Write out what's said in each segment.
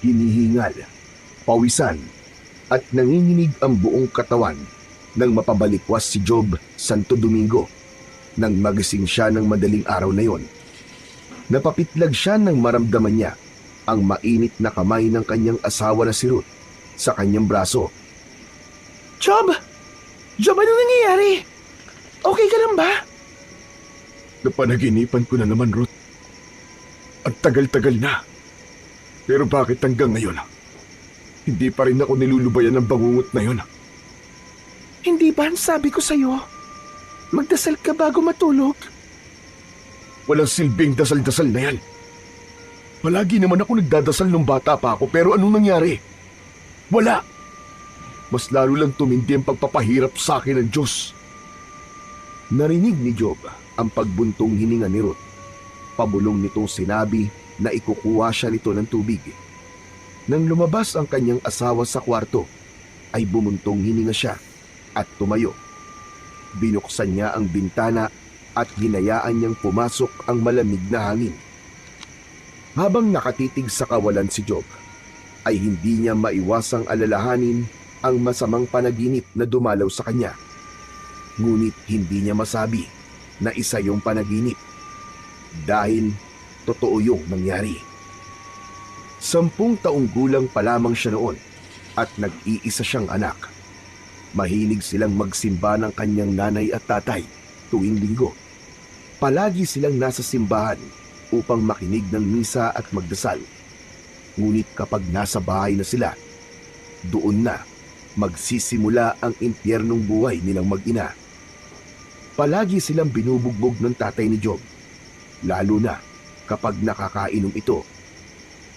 Hinihingal, pawisan, at nanginginig ang buong katawan nang mapabalikwas si Job Santo Domingo nang magising siya ng madaling araw na yon. Napapitlag siya nang maramdaman niya ang mainit na kamay ng kanyang asawa na si Ruth sa kanyang braso. Job! Job, ano nangyayari? Okay ka lang ba? Napanaginipan ko na naman, Ruth. Ang tagal-tagal na. Pero bakit hanggang ngayon? Hindi pa rin ako nilulubayan ng bangungot na yon. Hindi ba ang sabi ko sa'yo? Magdasal ka bago matulog. Walang silbing dasal-dasal na yan. Palagi naman ako nagdadasal nung bata pa ako, pero anong nangyari? Wala. Mas lalo lang tumindi ang pagpapahirap sa akin ng Diyos. Narinig ni Job ang pagbuntong hininga ni Ruth. Pabulong nitong sinabi na ikukuha siya nito ng tubig. Nang lumabas ang kanyang asawa sa kwarto, ay bumuntong hininga siya at tumayo. Binuksan niya ang bintana at hinayaan niyang pumasok ang malamig na hangin. Habang nakatitig sa kawalan si Job, ay hindi niya maiwasang alalahanin ang masamang panaginip na dumalaw sa kanya. Ngunit hindi niya masabi na isa yung panaginip dahil totoo yung nangyari. 10 taong gulang pa lamang siya noon at nag-iisa siyang anak. Mahilig silang magsimba ng kanyang nanay at tatay tuwing linggo. Palagi silang nasa simbahan upang makinig ng misa at magdasal. Ngunit kapag nasa bahay na sila, doon na magsisimula ang impyernong buhay nilang mag-ina. Palagi silang binubugbog ng tatay ni Job, lalo na kapag nakakainom ito.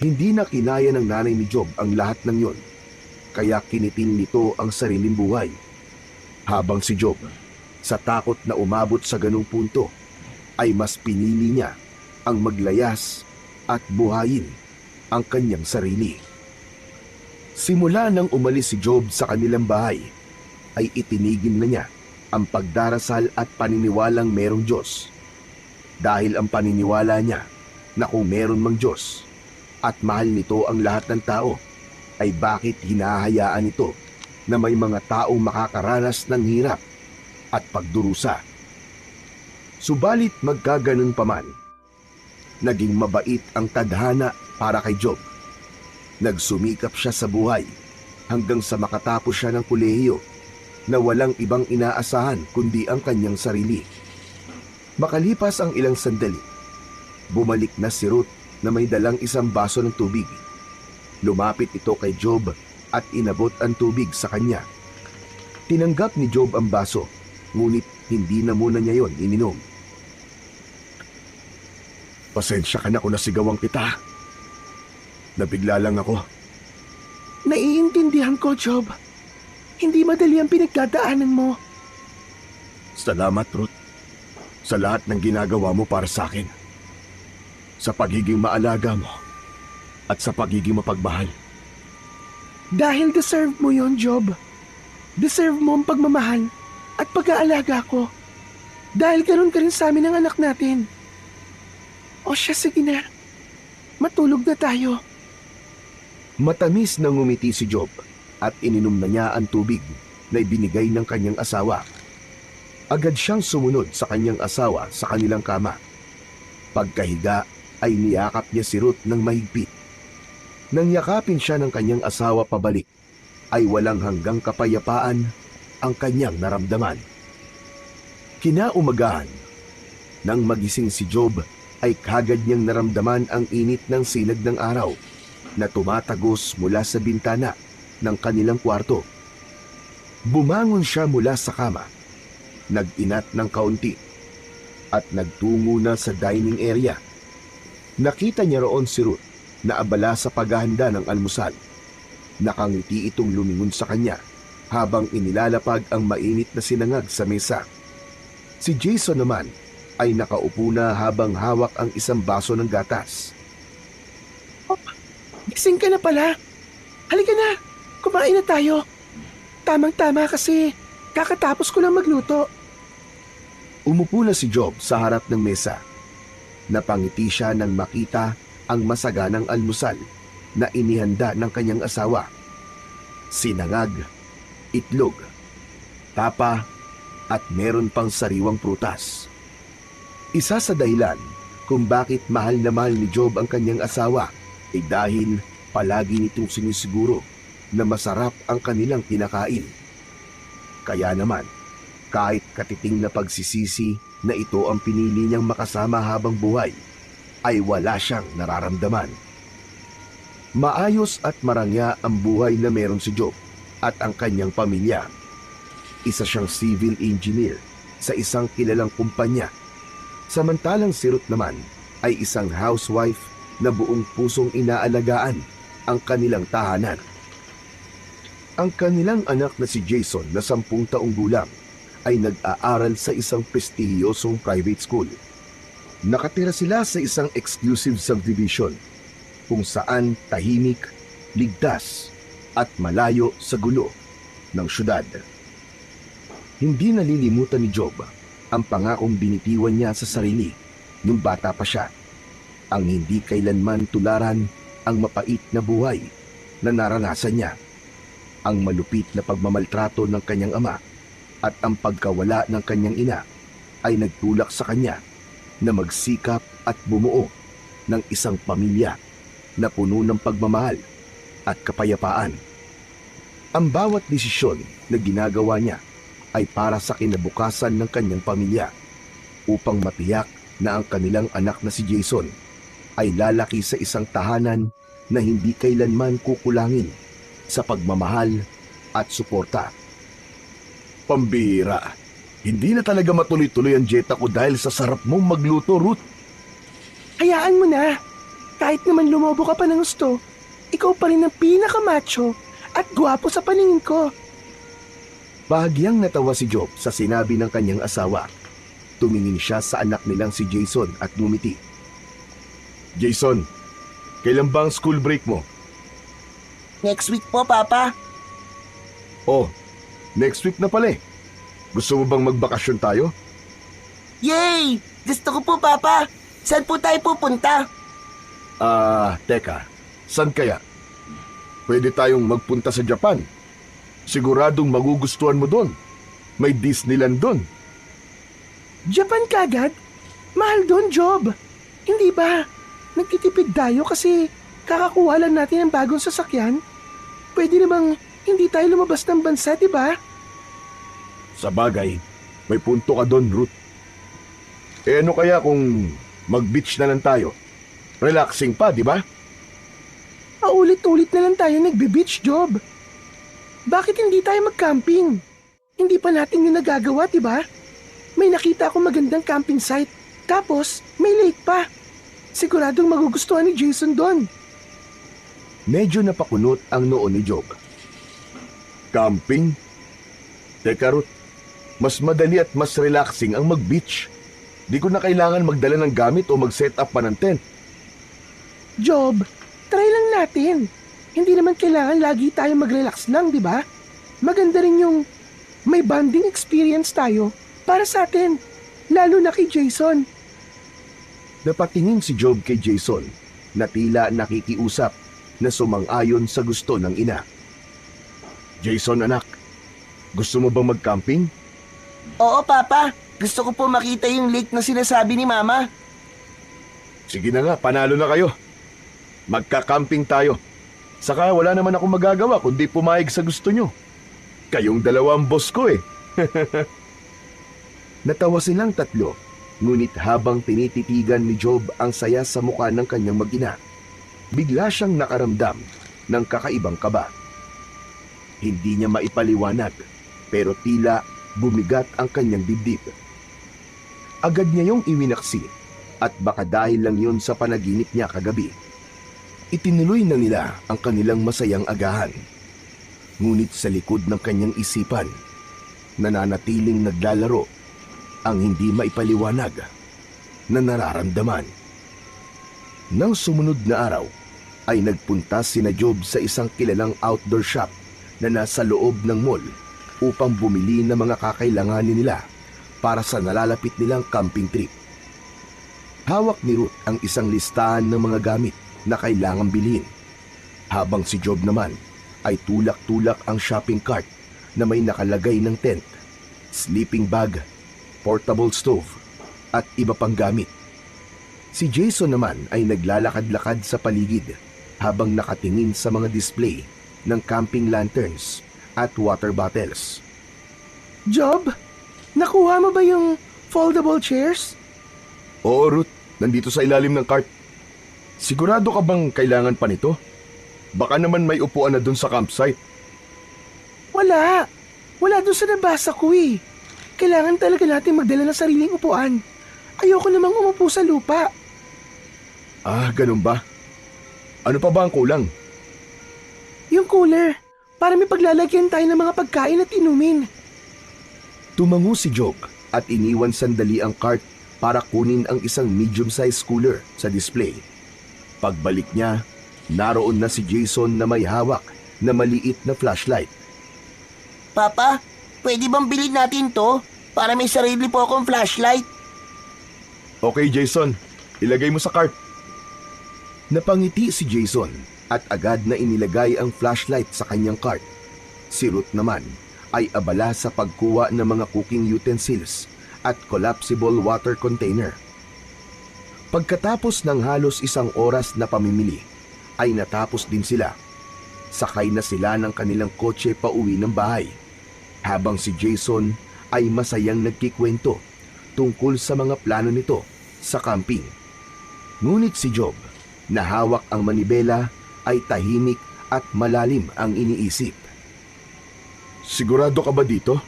Hindi na kinaya ng nanay ni Job ang lahat ng yon, kaya kinitil nito ang sariling buhay. Habang si Job, sa takot na umabot sa ganung punto, ay mas pinili niya ang maglayas at buhayin ang kanyang sarili. Simula nang umalis si Job sa kanilang bahay, ay itinigil na niya ang pagdarasal at paniniwalang merong Diyos. Dahil ang paniniwala niya na kung meron mang Diyos at mahal nito ang lahat ng tao, ay bakit hinahayaan ito na may mga taong makakaranas ng hirap at pagdurusa. Subalit magkaganon pa man, naging mabait ang tadhana para kay Job. Nagsumikap siya sa buhay hanggang sa makatapos siya ng kolehiyo na walang ibang inaasahan kundi ang kanyang sarili. Makalipas ang ilang sandali, bumalik na si Ruth na may dalang isang baso ng tubig. Lumapit ito kay Job at inabot ang tubig sa kanya. Tinanggap ni Job ang baso, ngunit hindi na muna niya yon ininom. Pasensya ka na kung nasigawan kita. Nabigla lang ako. Naiintindihan ko, Job. Hindi madali ang pinagdadaanan mo. Salamat, Ruth, sa lahat ng ginagawa mo para sa akin. Sa pagiging maalaga mo at sa pagiging mapagmahal. Dahil deserve mo yon, Job. Deserve mo ang pagmamahal at pag-aalaga ko. Dahil ganoon ka rin sa amin ng anak natin. O siya, sige na. Matulog na tayo. Matamis na ngumiti si Job at ininom na niya ang tubig na ibinigay ng kanyang asawa. Agad siyang sumunod sa kanyang asawa sa kanilang kama. Pagkahiga ay niyakap niya si Ruth ng mahigpit. Nang yakapin siya ng kanyang asawa pabalik, ay walang hanggang kapayapaan ang kanyang naramdaman. Kinaumagahan, nang magising si Job, ay kagad niyang naramdaman ang init ng sinag ng araw na tumatagos mula sa bintana ng kanilang kwarto. Bumangon siya mula sa kama, nag-inat ng kaunti, at nagtungo na sa dining area. Nakita niya roon si Ruth na abala sa paghahanda ng almusal. Nakangiti itong lumingon sa kanya habang inilalapag ang mainit na sinangag sa mesa. Si Jason naman ay nakaupo na habang hawak ang isang baso ng gatas. Oh, gising ka na pala. Halika na, kumain na tayo. Tamang-tama kasi kakatapos ko lang magluto. Umupo na si Job sa harap ng mesa. Napangiti siya nang makita ang masaganang almusal na inihanda ng kanyang asawa. Sinangag, itlog, tapa, at meron pang sariwang prutas. Isa sa dahilan kung bakit mahal na mahal ni Job ang kanyang asawa ay dahil palagi nitong sinisiguro na masarap ang kanilang kinakain. Kaya naman, kahit katiting na pagsisisi na ito ang pinili niyang makasama habang buhay, ay wala siyang nararamdaman. Maayos at marangya ang buhay na meron si Job at ang kanyang pamilya. Isa siyang civil engineer sa isang kilalang kumpanya. Samantalang si Ruth naman ay isang housewife na buong pusong inaalagaan ang kanilang tahanan. Ang kanilang anak na si Jason na 10 taong gulang ay nag-aaral sa isang prestihiyosong private school. Nakatira sila sa isang exclusive subdivision kung saan tahimik, ligtas at malayo sa gulo ng syudad. Hindi nalilimutan ni Job ang pangakong binitiwan niya sa sarili nung bata pa siya, ang hindi kailanman tularan ang mapait na buhay na naranasan niya, ang malupit na pagmamaltrato ng kanyang ama at ang pagkawala ng kanyang ina ay nagtulak sa kanya na magsikap at bumuo ng isang pamilya na puno ng pagmamahal at kapayapaan. Ang bawat desisyon na ginagawa niya ay para sa kinabukasan ng kanyang pamilya upang matiyak na ang kanilang anak na si Jason ay lalaki sa isang tahanan na hindi kailanman kukulangin sa pagmamahal at suporta. Pambira, hindi na talaga matuloy-tuloy ang dieta ko dahil sa sarap mong magluto, Ruth. Hayaan mo na. Kahit naman lumobo ka pa ng gusto, ikaw pa rin ang pinakamacho at gwapo sa paningin ko. Bahagyang natawa si Job sa sinabi ng kanyang asawa. Tumingin siya sa anak nilang si Jason at ngumiti. Jason, kailan ba ang school break mo? Next week po, Papa. Oh, next week na pala eh. Gusto mo bang magbakasyon tayo? Yay! Gusto ko po, Papa. Saan po tayo pupunta? Teka. Saan kaya? Pwede tayong magpunta sa Japan. Siguradong magugustuhan mo doon. May Disneyland doon. Japan kagad? Mahal doon, Job. Hindi ba? Nagtitipid tayo kasi kakakuha lang natin ang bagong sasakyan. Pwede namang hindi tayo lumabas ng bansa, di ba? Sa bagay, may punto ka doon, Ruth. Eh ano kaya kung mag-beach na lang tayo? Relaxing pa, di ba? Paulit-ulit na lang tayo nagbe-beach, Job. Bakit hindi tayo mag-camping? Hindi pa natin yung nagagawa, di ba? May nakita akong magandang camping site. Tapos, may lake pa. Siguradong magugustuhan ni Jason doon. Medyo napakunot ang noo ni Job. Camping? Teka, Ruth. Mas madali at mas relaxing ang mag-beach. Di ko na kailangan magdala ng gamit o mag-set up pa ng tent. Job, try lang natin. Hindi naman kailangan lagi tayo mag-relax lang, di ba? Maganda rin yung may bonding experience tayo para sa atin, lalo na kay Jason. Napatingin si Job kay Jason na tila nakikiusap na sumang-ayon sa gusto ng ina. Jason, anak, gusto mo bang mag-camping? Oo, Papa. Gusto ko po makita yung lake na sinasabi ni Mama. Sige na nga, panalo na kayo. Magka-camping tayo. Saka wala naman akong magagawa kundi pumayag sa gusto nyo. Kayong dalawa ang boss ko eh. Natawa silang tatlo, ngunit habang tinititigan ni Job ang saya sa mukha ng kanyang mag-ina, bigla siyang nakaramdam ng kakaibang kaba. Hindi niya maipaliwanag, pero tila bumigat ang kanyang dibdib. Agad niya yung iwinaksi at baka dahil lang yun sa panaginip niya kagabi. Itinuloy na nila ang kanilang masayang agahan. Ngunit sa likod ng kanyang isipan, nananatiling naglalaro ang hindi maipaliwanag na nararamdaman. Nang sumunod na araw, ay nagpunta sina Job sa isang kilalang outdoor shop na nasa loob ng mall upang bumili ng mga kakailanganin nila para sa nalalapit nilang camping trip. Hawak ni Ruth ang isang listahan ng mga gamit na kailangang bilhin. Habang si Job naman ay tulak-tulak ang shopping cart na may nakalagay ng tent, sleeping bag, portable stove, at iba pang gamit. Si Jason naman ay naglalakad-lakad sa paligid habang nakatingin sa mga display ng camping lanterns at water bottles. Job, nakuha mo ba yung foldable chairs? Oo, Ruth. Nandito sa ilalim ng cart. Sigurado ka bang kailangan pa nito? Baka naman may upuan na dun sa campsite. Wala. Wala doon sa nabasa ko eh. Kailangan talaga natin magdala ng sariling upuan. Ayoko namang umupo sa lupa. Ah, ganun ba? Ano pa ba ang kulang? Yung cooler, para may paglalagyan tayo ng mga pagkain at inumin. Tumango si Job at iniwan sandali ang cart para kunin ang isang medium-sized cooler sa display. Pagbalik niya, naroon na si Jason na may hawak na maliit na flashlight. Papa, pwede bang bilhin natin to? Para may sarili po akong flashlight. Okay, Jason. Ilagay mo sa cart. Napangiti si Jason at agad na inilagay ang flashlight sa kanyang cart. Si Ruth naman ay abala sa pagkuha ng mga cooking utensils at collapsible water container. Pagkatapos ng halos 1 oras na pamimili, ay natapos din sila. Sakay na sila ng kanilang kotse pauwi ng bahay, habang si Jason ay masayang nagkikwento tungkol sa mga plano nito sa camping. Ngunit si Job, na hawak ang manibela, ay tahimik at malalim ang iniisip. Sigurado ka ba dito?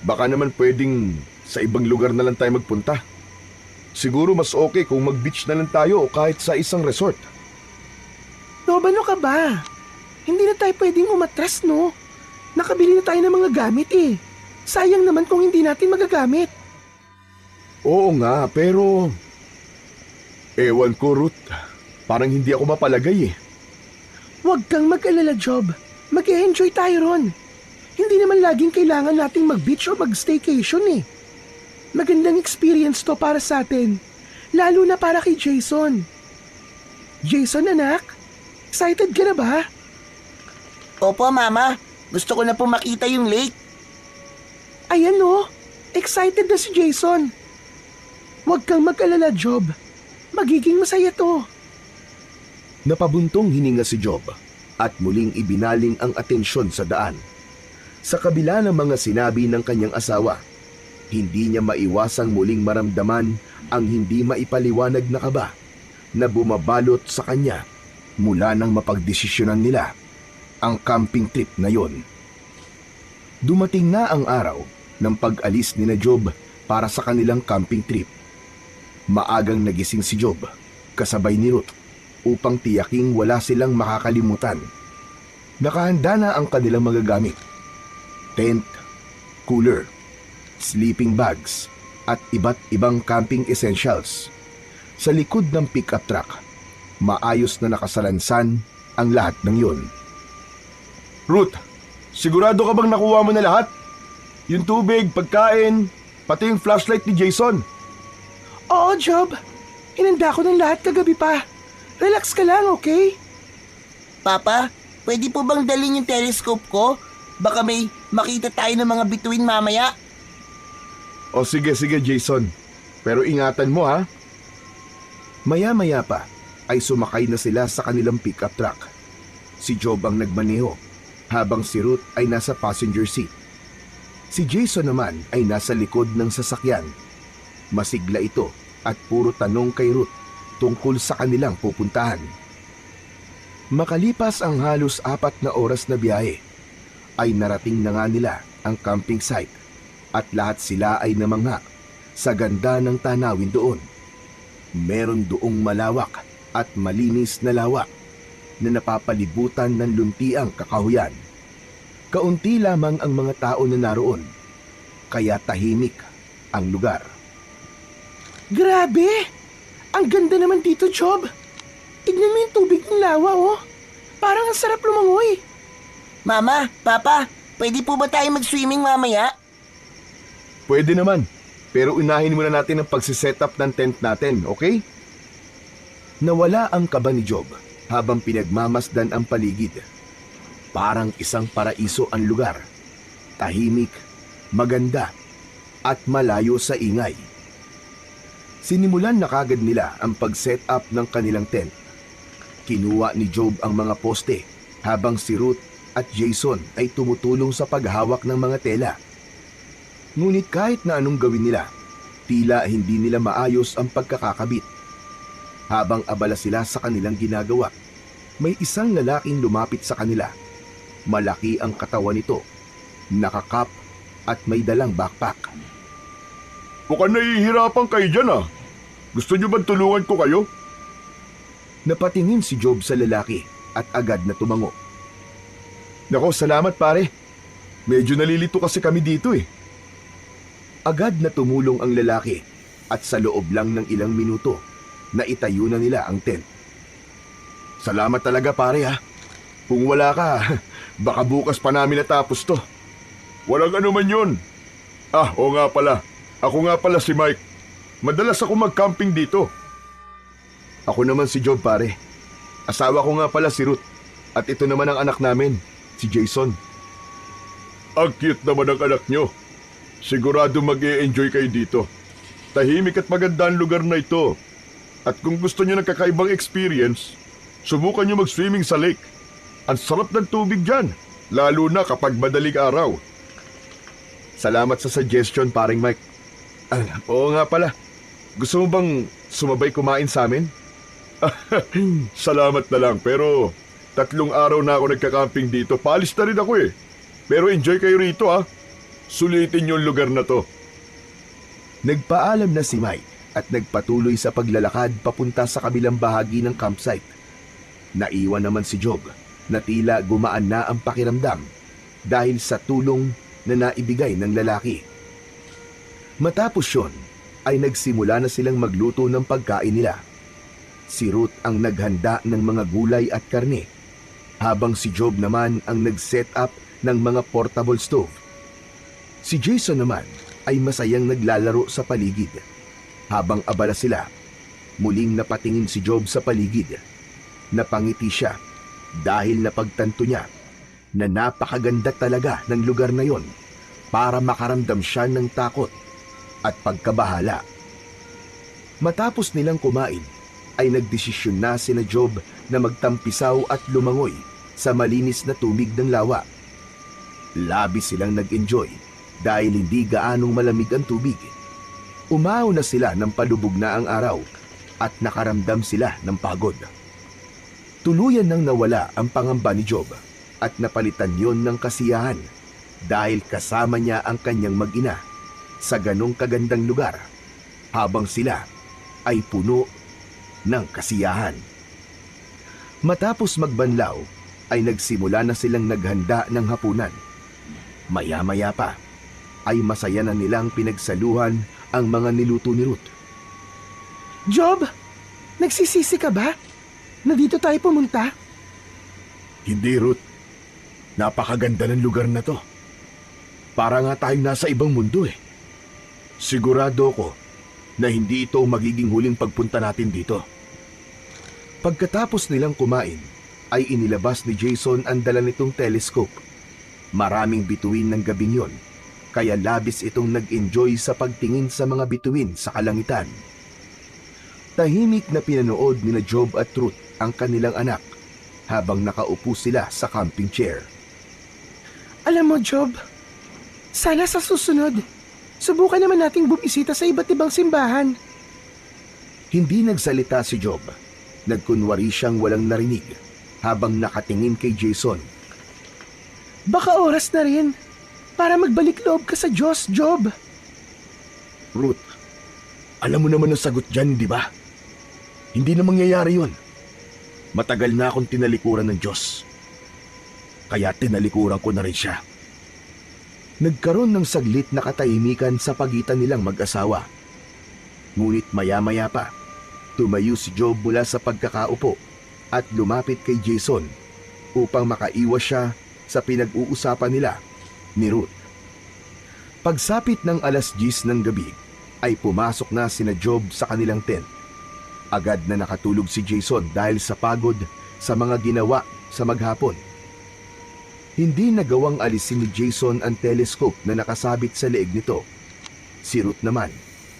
Baka naman pwedeng sa ibang lugar na lang tayo magpunta. Siguro mas okay kung mag-beach na lang tayo o kahit sa isang resort. Rob, ano ka ba? Hindi na tayo pwedeng umatras, no? Nakabili na tayo ng mga gamit eh. Sayang naman kung hindi natin magagamit. Oo nga, pero... Ewan ko, Ruth. Parang hindi ako mapalagay eh. Huwag kang mag-alala, Job. Mag-e-enjoy tayo ron. Hindi naman laging kailangan nating mag-beach o mag-staycation eh. Magandang experience to para sa atin. Lalo na para kay Jason. Jason, anak? Excited ka na ba? Opo, Mama. Gusto ko na po makita yung lake. Ayan no, excited na si Jason. Huwag kang mag-alala, Job. Magiging masaya to. Napabuntong hininga si Job at muling ibinaling ang atensyon sa daan. Sa kabila ng mga sinabi ng kanyang asawa, hindi niya maiwasang muling maramdaman ang hindi maipaliwanag na kaba na bumabalot sa kanya mula nang mapagdesisyonan nila ang camping trip na yon. Dumating na ang araw ng pag-alis ni na Job para sa kanilang camping trip. Maagang nagising si Job kasabay ni Ruth upang tiyaking wala silang makakalimutan. Nakahanda na ang kanilang mga gamit: tent, cooler, sleeping bags, at iba't ibang camping essentials. Sa likod ng pickup truck, maayos na nakasalansan ang lahat ng yun. Ruth, sigurado ka bang nakuha mo na lahat? Yung tubig, pagkain, pati yung flashlight ni Jason. Oo, Job. Inanda ko ng lahat kagabi pa. Relax ka lang, okay? Papa, pwede po bang dalhin yung telescope ko? Baka may makita tayo ng mga bituin mamaya. O sige, Jason. Pero ingatan mo ha. Maya-maya pa ay sumakay na sila sa kanilang pickup truck. Si Job ang nagmaneho, habang si Ruth ay nasa passenger seat. Si Jason naman ay nasa likod ng sasakyan. Masigla ito at puro tanong kay Ruth tungkol sa kanilang pupuntahan. Makalipas ang halos 4 na oras na biyahe, ay narating na nga nila ang camping site at lahat sila ay namangha sa ganda ng tanawin doon. Meron doong malawak at malinis na lawa na napapalibutan ng luntiang kakahuyan. Kaunti lamang ang mga tao na naroon, kaya tahimik ang lugar. Grabe! Ang ganda naman dito, Job. Tignan mo yung tubig ng lawa, oh. Parang ang sarap lumangoy. Mama, Papa, pwede po ba tayo mag-swimming mamaya? Pwede naman, pero unahin muna natin ang pagsiset up ng tent natin, okay? Nawala ang kaba ni Job habang pinagmamasdan ang paligid. Parang isang paraiso ang lugar. Tahimik, maganda, at malayo sa ingay. Sinimulan na kagad nila ang pag-set up ng kanilang tent. Kinuha ni Job ang mga poste habang si Ruth at Jason ay tumutulong sa paghawak ng mga tela. Ngunit kahit na anong gawin nila, tila hindi nila maayos ang pagkakakabit. Habang abala sila sa kanilang ginagawa, may isang lalaking lumapit sa kanila. Malaki ang katawan nito, nakakap at may dalang backpack. Mukhang nahihirapan kayo dyan ah. Gusto niyo ba tulungan ko kayo? Napatingin si Job sa lalaki at agad na tumango. Nako, salamat pare. Medyo nalilito kasi kami dito eh. Agad na tumulong ang lalaki at sa loob lang ng ilang minuto, naitayo na nila ang tent. Salamat talaga pare ha. Kung wala ka, baka bukas pa namin natapos to. Walang ano man yun. Oo nga pala. Ako nga pala si Mike. Madalas ako mag-camping dito. Ako naman si Job pare. Asawa ko nga pala si Ruth. At ito naman ang anak namin, si Jason. Ang cute naman ang anak nyo. Sigurado mag-e-enjoy kayo dito. Tahimik at maganda ang lugar na ito. At kung gusto nyo ng kakaibang experience, subukan nyo mag-swimming sa lake. Ang sarap ng tubig dyan, lalo na kapag madaling araw. Salamat sa suggestion paring Mike. Oo nga pala. Gusto mo bang sumabay kumain sa amin? Salamat na lang, pero 3 araw na ako nagka-camping dito. Paalis na rin ako eh. Pero enjoy kayo rito ah. Sulitin yung lugar na to. Nagpaalam na si Mike at nagpatuloy sa paglalakad papunta sa kabilang bahagi ng campsite. Naiwan naman si Job na tila gumaan na ang pakiramdam dahil sa tulong na naibigay ng lalaki. Matapos yun, ay nagsimula na silang magluto ng pagkain nila. Si Ruth ang naghanda ng mga gulay at karne, habang si Job naman ang nag-set up ng mga portable stove. Si Jason naman ay masayang naglalaro sa paligid. Habang abala sila, muling napatingin si Job sa paligid. Napangiti siya dahil napagtanto niya na napakaganda talaga ng lugar na yon para makaramdam siya ng takot at pagkabahala. Matapos nilang kumain, ay nagdesisyon na sina Job na magtampisaw at lumangoy sa malinis na tubig ng lawa. Labis silang nag-enjoy dahil hindi gaanong malamig ang tubig. Umaw na sila ng palubog na ang araw at nakaramdam sila ng pagod. Tuluyan nang nawala ang pangamba ni Job at napalitan yon ng kasiyahan dahil kasama niya ang kanyang mag-ina sa ganong kagandang lugar habang sila ay puno ng kasiyahan. Matapos magbanlaw ay nagsimula na silang naghanda ng hapunan. Maya-maya pa ay masaya na nilang pinagsaluhan ang mga niluto ni Ruth. Job, nagsisisi ka ba? Na dito tayo pumunta? Hindi, Ruth. Napakaganda ng lugar na to. Para nga tayong nasa ibang mundo eh. Sigurado ko na hindi ito magiging huling pagpunta natin dito. Pagkatapos nilang kumain, ay inilabas ni Jason ang dala nitong telescope. Maraming bituin ng gabing yon, kaya labis itong nag-enjoy sa pagtingin sa mga bituin sa kalangitan. Tahimik na pinanood nina Job at Ruth ang kanilang anak habang nakaupo sila sa camping chair. Alam mo, Job, sana sa susunod, subukan naman nating bumisita sa iba't ibang simbahan. Hindi nagsalita si Job. Nagkunwari siyang walang narinig habang nakatingin kay Jason. Baka oras na rin para magbalik loob ka sa Diyos, Job. Ruth, alam mo naman ang sagot dyan, di ba? Hindi na mangyayari yun. Matagal na akong tinalikuran ng Diyos. Kaya tinalikuran ko na rin siya. Nagkaroon ng saglit na katahimikan sa pagitan nilang mag-asawa. Ngunit maya-maya pa, tumayo si Job mula sa pagkakaupo at lumapit kay Jason upang makaiwas siya sa pinag-uusapan nila ni Ruth. Pagsapit ng 10:00 ng gabi, ay pumasok na sina Job sa kanilang tent. Agad na nakatulog si Jason dahil sa pagod sa mga ginawa sa maghapon. Hindi nagawang alisin ni Jason ang telescope na nakasabit sa leeg nito. Si Ruth naman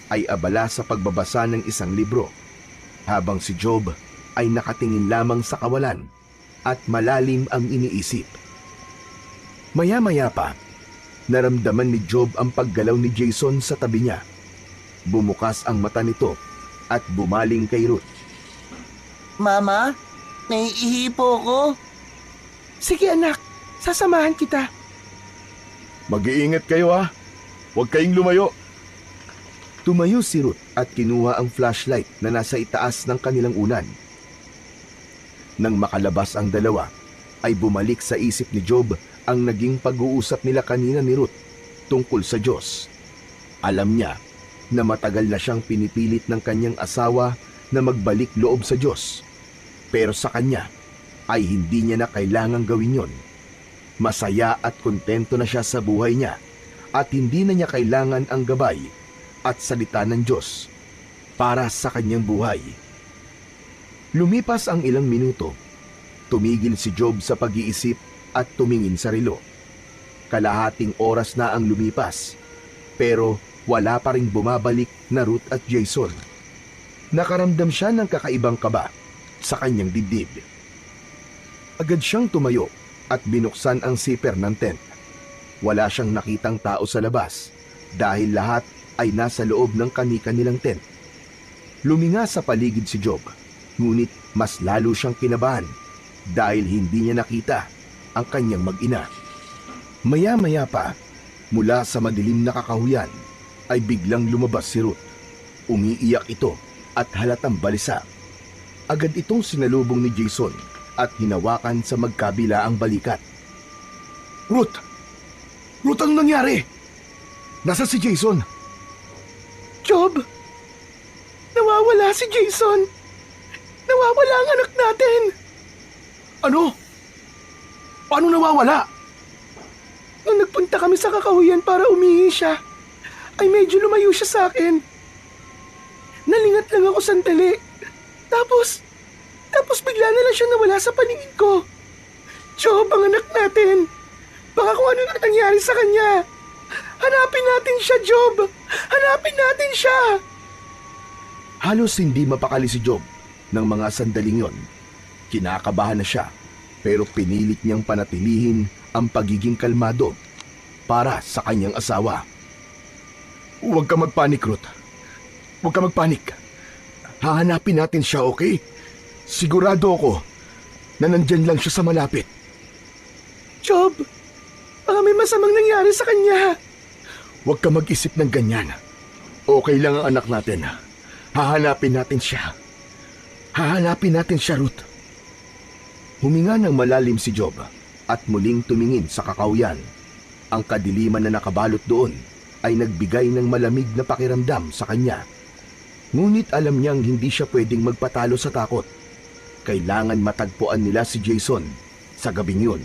ay abala sa pagbabasa ng isang libro, habang si Job ay nakatingin lamang sa kawalan at malalim ang iniisip. Maya-maya pa, naramdaman ni Job ang paggalaw ni Jason sa tabi niya. Bumukas ang mata nito at bumaling kay Ruth. Mama, naiihi po ko. Sige anak, sasamahan kita. Mag-iingat kayo ha. Huwag kayong lumayo. Tumayo si Ruth at kinuha ang flashlight na nasa itaas ng kanilang unan. Nang makalabas ang dalawa, ay bumalik sa isip ni Job ang naging pag-uusap nila kanina ni Ruth tungkol sa Diyos. Alam niya na matagal na siyang pinipilit ng kanyang asawa na magbalik loob sa Diyos. Pero sa kanya ay hindi niya na kailangang gawin yon. Masaya at kontento na siya sa buhay niya at hindi na niya kailangan ang gabay at salita ng Diyos para sa kanyang buhay. Lumipas ang ilang minuto, tumigil si Job sa pag-iisip at tumingin sa relo. Kalahating oras na ang lumipas, pero wala pa ring bumabalik na Ruth at Jason. Nakaramdam siya ng kakaibang kaba sa kanyang dibdib. Agad siyang tumayo at binuksan ang zipper ng tent. Wala siyang nakitang tao sa labas dahil lahat ay nasa loob ng kani-kanilang tent. Luminga sa paligid si Job, ngunit mas lalo siyang kinabahan dahil hindi niya nakita ang kanyang mag-ina. Maya-maya pa, mula sa madilim na kakahuyan, ay biglang lumabas si Ruth. Umiiyak ito at halatang balisa. Agad itong sinalubong ni Jason at hinawakan sa magkabila ang balikat. Ruth! Ruth, anong nangyari? Nasa si Jason? Job, nawawala si Jason. Nawawala ang anak natin. Ano? Paano nawawala? Nung nagpunta kami sa kakahuyan para umihi siya, ay medyo lumayo siya sa akin. Nalingat lang ako sandali. Tapos bigla na lang siya nawala sa paningin ko. Job, ang anak natin. Baka kung ano na nangyari sa kanya. Hanapin natin siya, Job. Hanapin natin siya. Halos hindi mapakali si Job ng mga sandaling yon. Kinakabahan na siya, pero pinilit niyang panatilihin ang pagiging kalmado para sa kanyang asawa. Huwag ka magpanik, Ruth. Huwag ka magpanik. Hahanapin natin siya, okay? Sigurado ako na nandyan lang siya sa malapit. Job, baka may masamang nangyari sa kanya. Huwag ka mag-isip ng ganyan. Okay lang ang anak natin. Hahanapin natin siya. Hahanapin natin siya, Ruth. Huminga ng malalim si Job at muling tumingin sa kakahuyan. Ang kadiliman na nakabalot doon ay nagbigay ng malamig na pakiramdam sa kanya. Ngunit alam niyang hindi siya pwedeng magpatalo sa takot. Kailangan matagpuan nila si Jason sa gabing yun.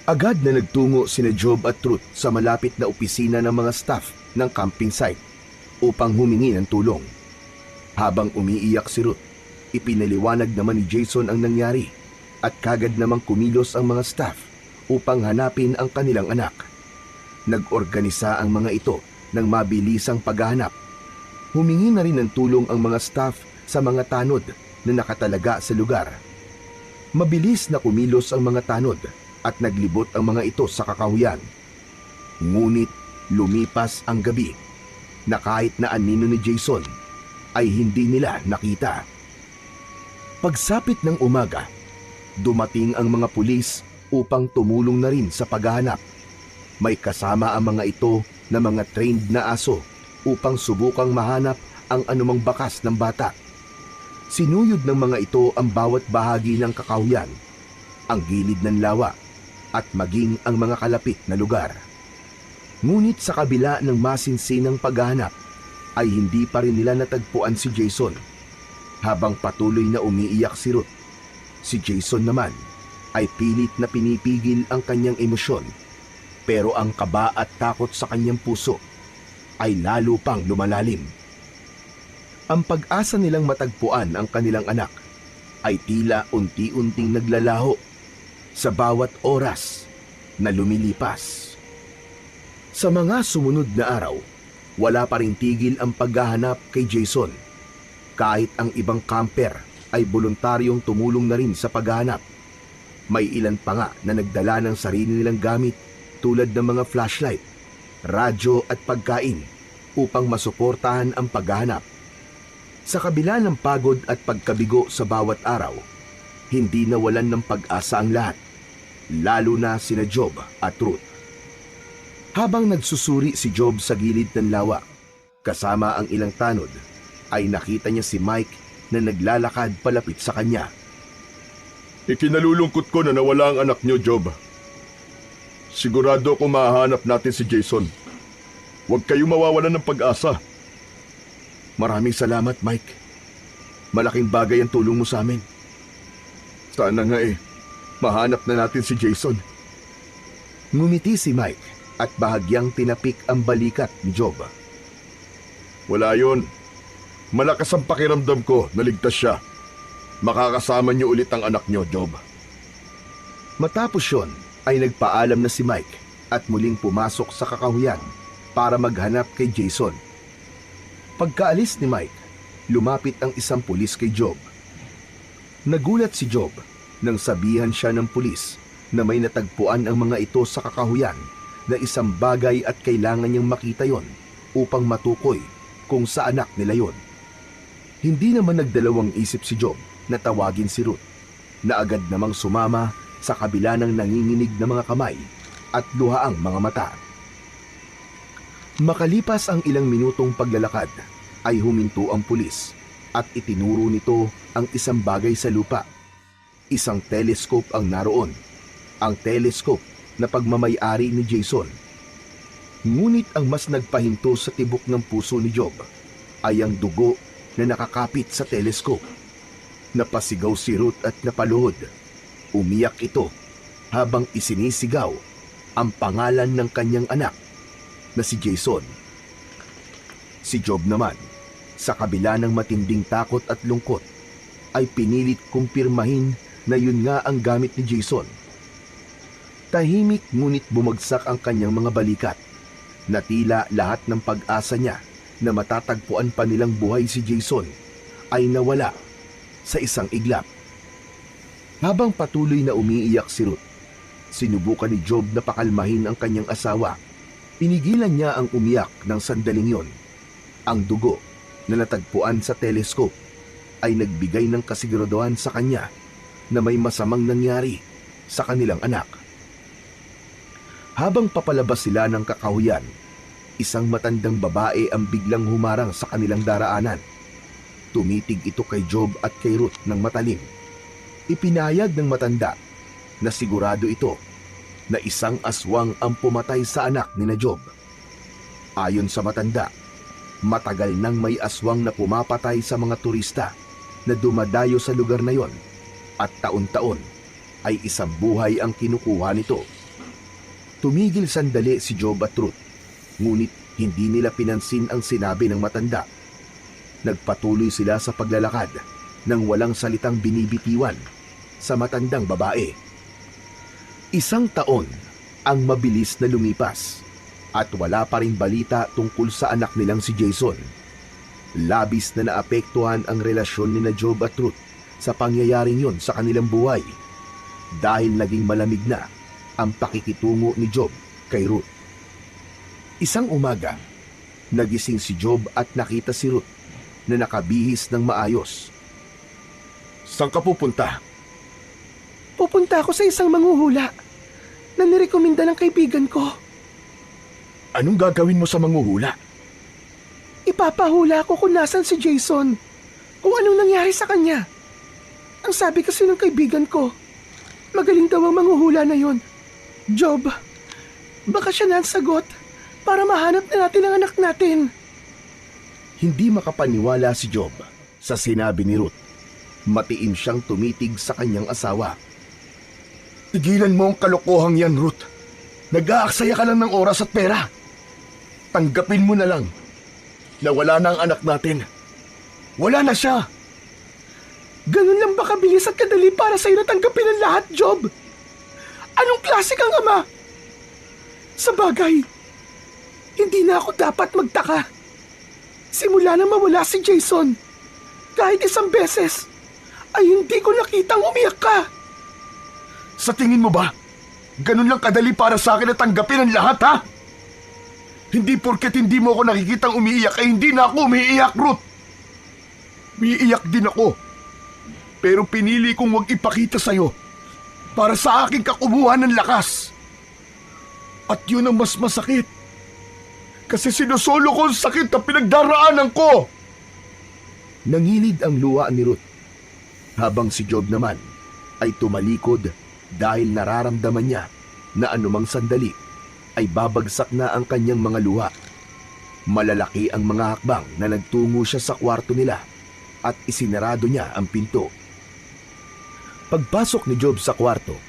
Agad na nagtungo sina Job at Ruth sa malapit na opisina ng mga staff ng camping site upang humingi ng tulong. Habang umiiyak si Ruth, ipinaliwanag naman ni Jason ang nangyari at kagad namang kumilos ang mga staff upang hanapin ang kanilang anak. Nag-organisa ang mga ito ng mabilisang paghahanap. Humingi na rin ng tulong ang mga staff sa mga tanod na nakatalaga sa lugar. Mabilis na kumilos ang mga tanod at naglibot ang mga ito sa kakahuyan. Ngunit lumipas ang gabi na kahit na anino ni Jason ay hindi nila nakita. Pagsapit ng umaga, dumating ang mga pulis upang tumulong na rin sa paghahanap. May kasama ang mga ito na mga trained na aso upang subukang mahanap ang anumang bakas ng bata. Sinuyod ng mga ito ang bawat bahagi ng kakahuyan, ang gilid ng lawa, at maging ang mga kalapit na lugar. Ngunit sa kabila ng masinsinang paghahanap, ay hindi pa rin nila natagpuan si Jason. Habang patuloy na umiiyak si Ruth, si Jason naman ay pilit na pinipigil ang kanyang emosyon, pero ang kaba at takot sa kanyang puso ay lalo pang lumalalim. Ang pag-asa nilang matagpuan ang kanilang anak ay tila unti-unting naglalaho sa bawat oras na lumilipas. Sa mga sumunod na araw, wala pa ring tigil ang paghahanap kay Jason. Kahit ang ibang camper ay voluntaryong tumulong na rin sa paghahanap. May ilan pa nga na nagdala ng sarili nilang gamit tulad ng mga flashlight, radyo at pagkain upang masuportahan ang paghahanap. Sa kabila ng pagod at pagkabigo sa bawat araw, hindi nawalan ng pag-asa ang lahat, lalo na sina Job at Ruth. Habang nagsusuri si Job sa gilid ng lawa, kasama ang ilang tanod, ay nakita niya si Mike na naglalakad palapit sa kanya. Ikinalulungkot ko na nawala ang anak niyo, Job. Sigurado ko mahahanap natin si Jason. Huwag kayong mawawalan ng pag-asa. Maraming salamat, Mike. Malaking bagay ang tulong mo sa amin. Sana nga mahanap na natin si Jason. Ngumiti si Mike at bahagyang tinapik ang balikat ni Job. Wala yun. Malakas ang pakiramdam ko na ligtas siya. Makakasama niyo ulit ang anak niyo, Job. Matapos yun, ay nagpaalam na si Mike at muling pumasok sa kakahuyan para maghanap kay Jason. Pagkaalis ni Mike, lumapit ang isang pulis kay Job. Nagulat si Job nang sabihan siya ng pulis na may natagpuan ang mga ito sa kakahuyan na isang bagay at kailangan niyang makita yon upang matukoy kung sa anak nila yon. Hindi naman nagdalawang isip si Job na tawagin si Ruth, na agad namang sumama sa kabila ng nanginginig na mga kamay at luhaang mga mata. Makalipas ang ilang minutong paglalakad, ay huminto ang pulis at itinuro nito ang isang bagay sa lupa. Isang telescope ang naroon, ang telescope na pagmamay-ari ni Jason. Ngunit ang mas nagpahinto sa tibok ng puso ni Job ay ang dugo na nakakapit sa telescope. Napasigaw si Ruth at napaluhod. Umiyak ito habang isinisigaw ang pangalan ng kanyang anak na si Jason. Si Job naman, sa kabila ng matinding takot at lungkot, ay pinilit kumpirmahin na yun nga ang gamit ni Jason. Tahimik ngunit bumagsak ang kanyang mga balikat, na tila lahat ng pag-asa niya na matatagpuan pa nilang buhay si Jason ay nawala sa isang iglap. Habang patuloy na umiiyak si Ruth, sinubukan ni Job na pakalmahin ang kanyang asawa. Pinigilan niya ang umiyak ng sandaling yon. Ang dugo na natagpuan sa telescope ay nagbigay ng kasiguraduhan sa kanya na may masamang nangyari sa kanilang anak. Habang papalabas sila ng kakahuyan, isang matandang babae ang biglang humarang sa kanilang daraanan. Tumitig ito kay Job at kay Ruth ng matalim. Ipinayag ng matanda na sigurado ito na isang aswang ang pumatay sa anak ni na Job. Ayon sa matanda, matagal nang may aswang na pumapatay sa mga turista na dumadayo sa lugar na yon at taon-taon ay isang buhay ang kinukuha nito. Tumigil sandali si Job at Ruth, ngunit hindi nila pinansin ang sinabi ng matanda. Nagpatuloy sila sa paglalakad nang walang salitang binibitiwan sa matandang babae. Isang taon ang mabilis na lumipas at wala pa ring balita tungkol sa anak nilang si Jason. Labis na naapektuhan ang relasyon ni na Job at Ruth sa pangyayaring yon sa kanilang buhay dahil naging malamig na ang pakikitungo ni Job kay Ruth. Isang umaga, nagising si Job at nakita si Ruth na nakabihis ng maayos. Saan ka pupunta? Pupunta ako sa isang manghuhula na nirekomenda ng kaibigan ko. Anong gagawin mo sa manghuhula? Ipapahula ko kung nasan si Jason, kung anong nangyari sa kanya. Ang sabi kasi ng kaibigan ko, magaling daw ang manghuhula na yon. Job, baka siya na ang sagot para mahanap na natin ang anak natin. Hindi makapaniwala si Job sa sinabi ni Ruth. Matiim siyang tumitig sa kanyang asawa. Tigilan mo ang kalokohang yan, Ruth. Nag-aaksaya ka lang ng oras at pera. Tanggapin mo na lang na wala na ang anak natin. Wala na siya. Ganun lang ba kabilis at kadali para sa'yo natanggapin ang lahat, Job? Anong klase kang ama? Sa bagay, hindi na ako dapat magtaka. Simula na mawala si Jason, kahit isang beses, ay hindi ko nakitang umiyak ka. Sa tingin mo ba, ganun lang kadali para sa akin na tanggapin ang lahat, ha? Hindi porket hindi mo ako nakikitang umiiyak ay hindi na ako umiiyak, Ruth. Umiiyak din ako. Pero pinili kong huwag ipakita sa'yo para sa aking kakubuhan ng lakas. At yun ang mas masakit. Kasi sinusolo ko ang sakit na pinagdaraanan ko. Nangilid ang luha ni Ruth, habang si Job naman ay tumalikod dahil nararamdaman niya na anumang sandali ay babagsak na ang kanyang mga luha. Malalaki ang mga hakbang na nagtungo siya sa kwarto nila at isinarado niya ang pinto. Pagpasok ni Job sa kwarto,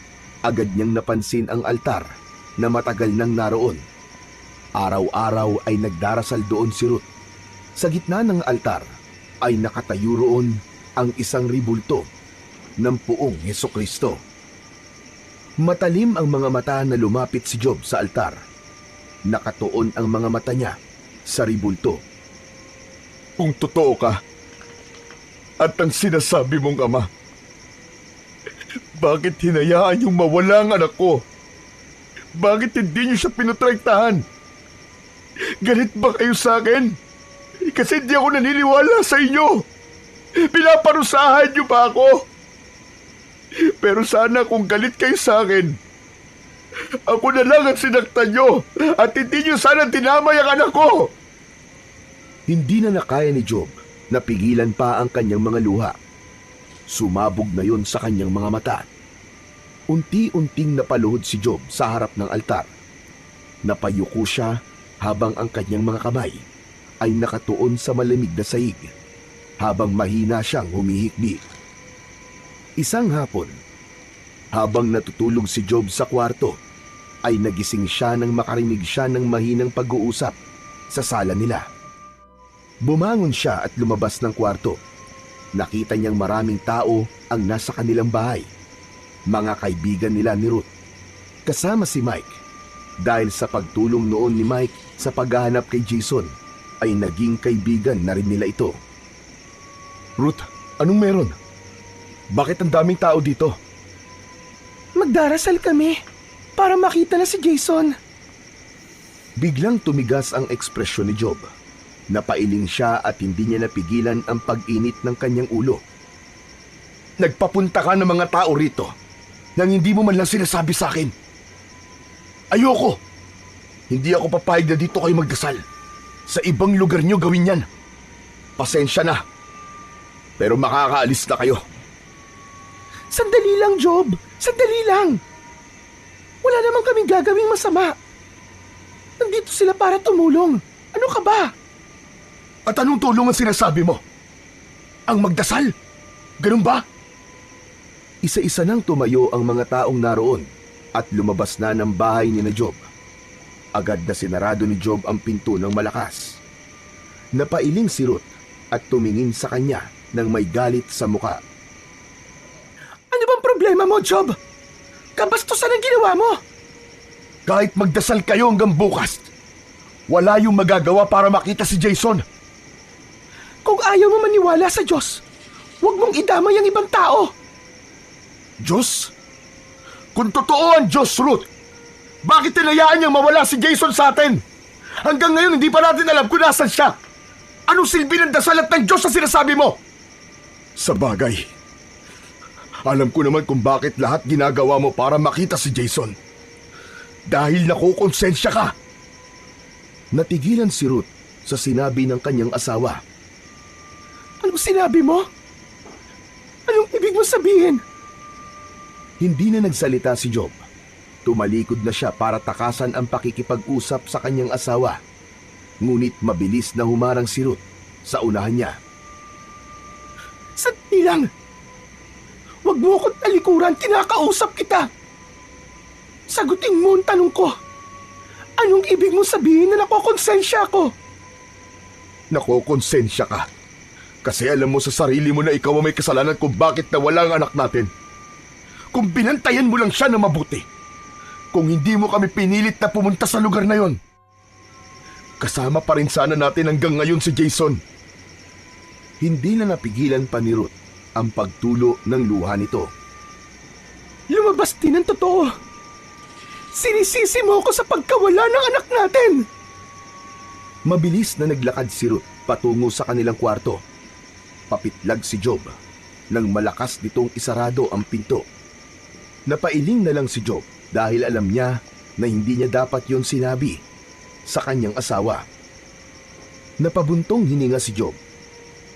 agad niyang napansin ang altar na matagal nang naroon. Araw-araw ay nagdarasal doon si Ruth. Sa gitna ng altar ay nakatayo roon ang isang ribulto ng Poong Hesukristo. Matalim ang mga mata na lumapit si Job sa altar. Nakatuon ang mga mata niya sa ribulto. Kung totoo ka at ang sinasabi mong ama, bakit hinayaan yung mawala ang anak ko? Bakit hindi niyo siya pinutrektahan? Galit ba kayo sa akin? Kasi hindi ako naniniwala sa inyo. Pinaparusahan niyo ba ako? Pero sana kung galit kayo sa akin, ako na lang ang sinaktan niyo at hindi niyo sana tinamay ang anak ko. Hindi na nakaya ni Job na pigilan pa ang kanyang mga luha. Sumabog na yon sa kanyang mga mata. Unti-unting napaluhod si Job sa harap ng altar. Napayuko siya habang ang kanyang mga kamay ay nakatuon sa malamig na sahig, habang mahina siyang humihikbi. Isang hapon, habang natutulog si Job sa kwarto, ay nagising siya nang makarinig siya ng mahinang pag-uusap sa sala nila. Bumangon siya at lumabas ng kwarto. Nakita niyang maraming tao ang nasa kanilang bahay. Mga kaibigan nila ni Ruth. Kasama si Mike. Dahil sa pagtulong noon ni Mike sa paghahanap kay Jason, ay naging kaibigan na rin nila ito. Ruth, anong meron? Bakit ang daming tao dito? Magdarasal kami para makita na si Jason. Biglang tumigas ang ekspresyon ni Job. Napailing siya at hindi niya napigilan ang pag-init ng kanyang ulo. Nagpapunta ka ng mga tao rito nang hindi mo man lang sinasabi sa akin. Ayoko! Hindi ako papayag na dito kayo magdasal. Sa ibang lugar niyo gawin yan. Pasensya na. Pero makakaalis na kayo. Sandali lang, Job. Sandali lang. Wala naman kaming gagawing masama. Nandito sila para tumulong. Ano ka ba? At anong tulong ang sinasabi mo? Ang magdasal? Ganun ba? Isa-isa nang tumayo ang mga taong naroon at lumabas na ng bahay ni na Job. Agad na sinarado ni Job ang pinto ng malakas. Napailing si Ruth at tumingin sa kanya nang may galit sa muka. Ano bang problema mo, Job? Kabastusan ang ginawa mo. Kahit magdasal kayo hanggang bukas, wala yung magagawa para makita si Jason. Kung ayaw mo maniwala sa Diyos, huwag mong idamay ang ibang tao. Diyos? Kung totoo ang Diyos, Ruth, bakit tinayaan niyang mawala si Jason sa atin? Hanggang ngayon hindi pa natin alam kung nasan siya. Anong silbi ng dasal at ng Diyos na sinasabi mo? Sa bagay, alam ko naman kung bakit lahat ginagawa mo para makita si Jason. Dahil nakukonsensya ka. Natigilan si Ruth sa sinabi ng kanyang asawa. Anong sinabi mo? Anong ibig mo sabihin? Hindi na nagsalita si Job. Tumalikod na siya para takasan ang pakikipag-usap sa kanyang asawa. Ngunit mabilis na humarang si Ruth sa unahan niya. Sandali lang. Huwag mo akong talikuran, kinakausap kita. Sagutin mo ang tanong ko. Anong ibig mo sabihin na nakokonsensya ako? Nakokonsensya ka Kasi alam mo sa sarili mo na ikaw ang may kasalanan kung bakit nawala ang anak natin. Kung binantayan mo lang siya na mabuti. Kung hindi mo kami pinilit na pumunta sa lugar na yon. Kasama pa rin sana natin hanggang ngayon si Jason. Hindi na napigilan pa ni Ruth ang pagtulo ng luha nito. Lumabas din ang totoo. Sinisisi mo ako sa pagkawala ng anak natin. Mabilis na naglakad si Ruth patungo sa kanilang kwarto. Papitlag si Job nang malakas nitong isarado ang pinto. Napailing na lang si Job dahil alam niya na hindi niya dapat yon sinabi sa kanyang asawa. Napabuntong hininga si Job.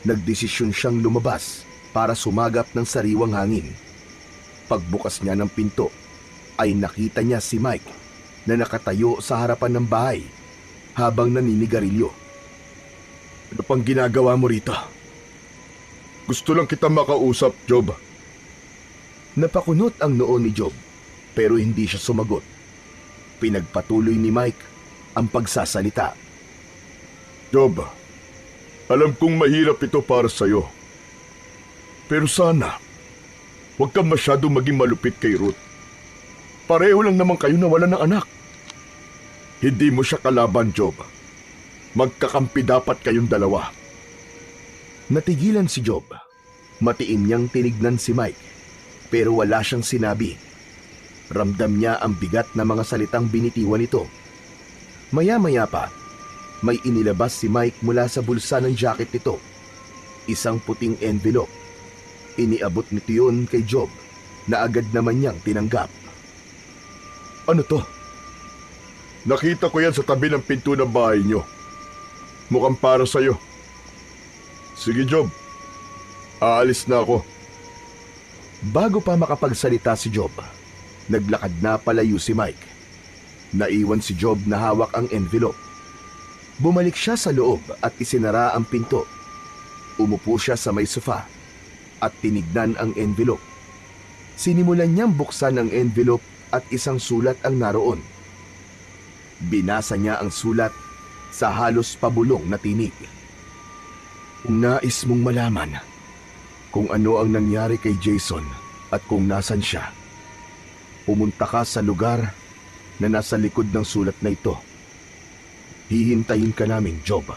Nagdesisyon siyang lumabas para sumagap ng sariwang hangin. Pagbukas niya ng pinto ay nakita niya si Mike na nakatayo sa harapan ng bahay habang naninigarilyo. Ano pang ginagawa mo rito? Gusto lang kita makausap, Job. Napakunot ang noo ni Job pero hindi siya sumagot. Pinagpatuloy ni Mike ang pagsasalita. Job, alam kong mahirap ito para sa'yo. Pero sana, huwag kang masyadong maging malupit kay Ruth. Pareho lang naman kayo nawalan ng anak. Hindi mo siya kalaban, Job. Magkakampi dapat kayong dalawa. Natigilan si Job. Matiin niyang tinignan si Mike, pero wala siyang sinabi. Ramdam niya ang bigat na mga salitang binitiwan nito. Maya-maya pa, may inilabas si Mike mula sa bulsa ng jacket nito. Isang puting envelope. Iniabot nito yun kay Job na agad naman niyang tinanggap. Ano to? Nakita ko yan sa tabi ng pinto ng bahay niyo. Mukhang para sa'yo. Sige, Job. Aalis na ako. Bago pa makapagsalita si Job, naglakad na palayo si Mike. Naiwan si Job na hawak ang envelope. Bumalik siya sa loob at isinara ang pinto. Umupo siya sa may sofa at tinignan ang envelope. Sinimulan niyang buksan ang envelope at isang sulat ang naroon. Binasa niya ang sulat sa halos pabulong na tinig. Kung nais mong malaman kung ano ang nangyari kay Jason at kung nasan siya, pumunta ka sa lugar na nasa likod ng sulat na ito. Hihintayin ka namin, Job.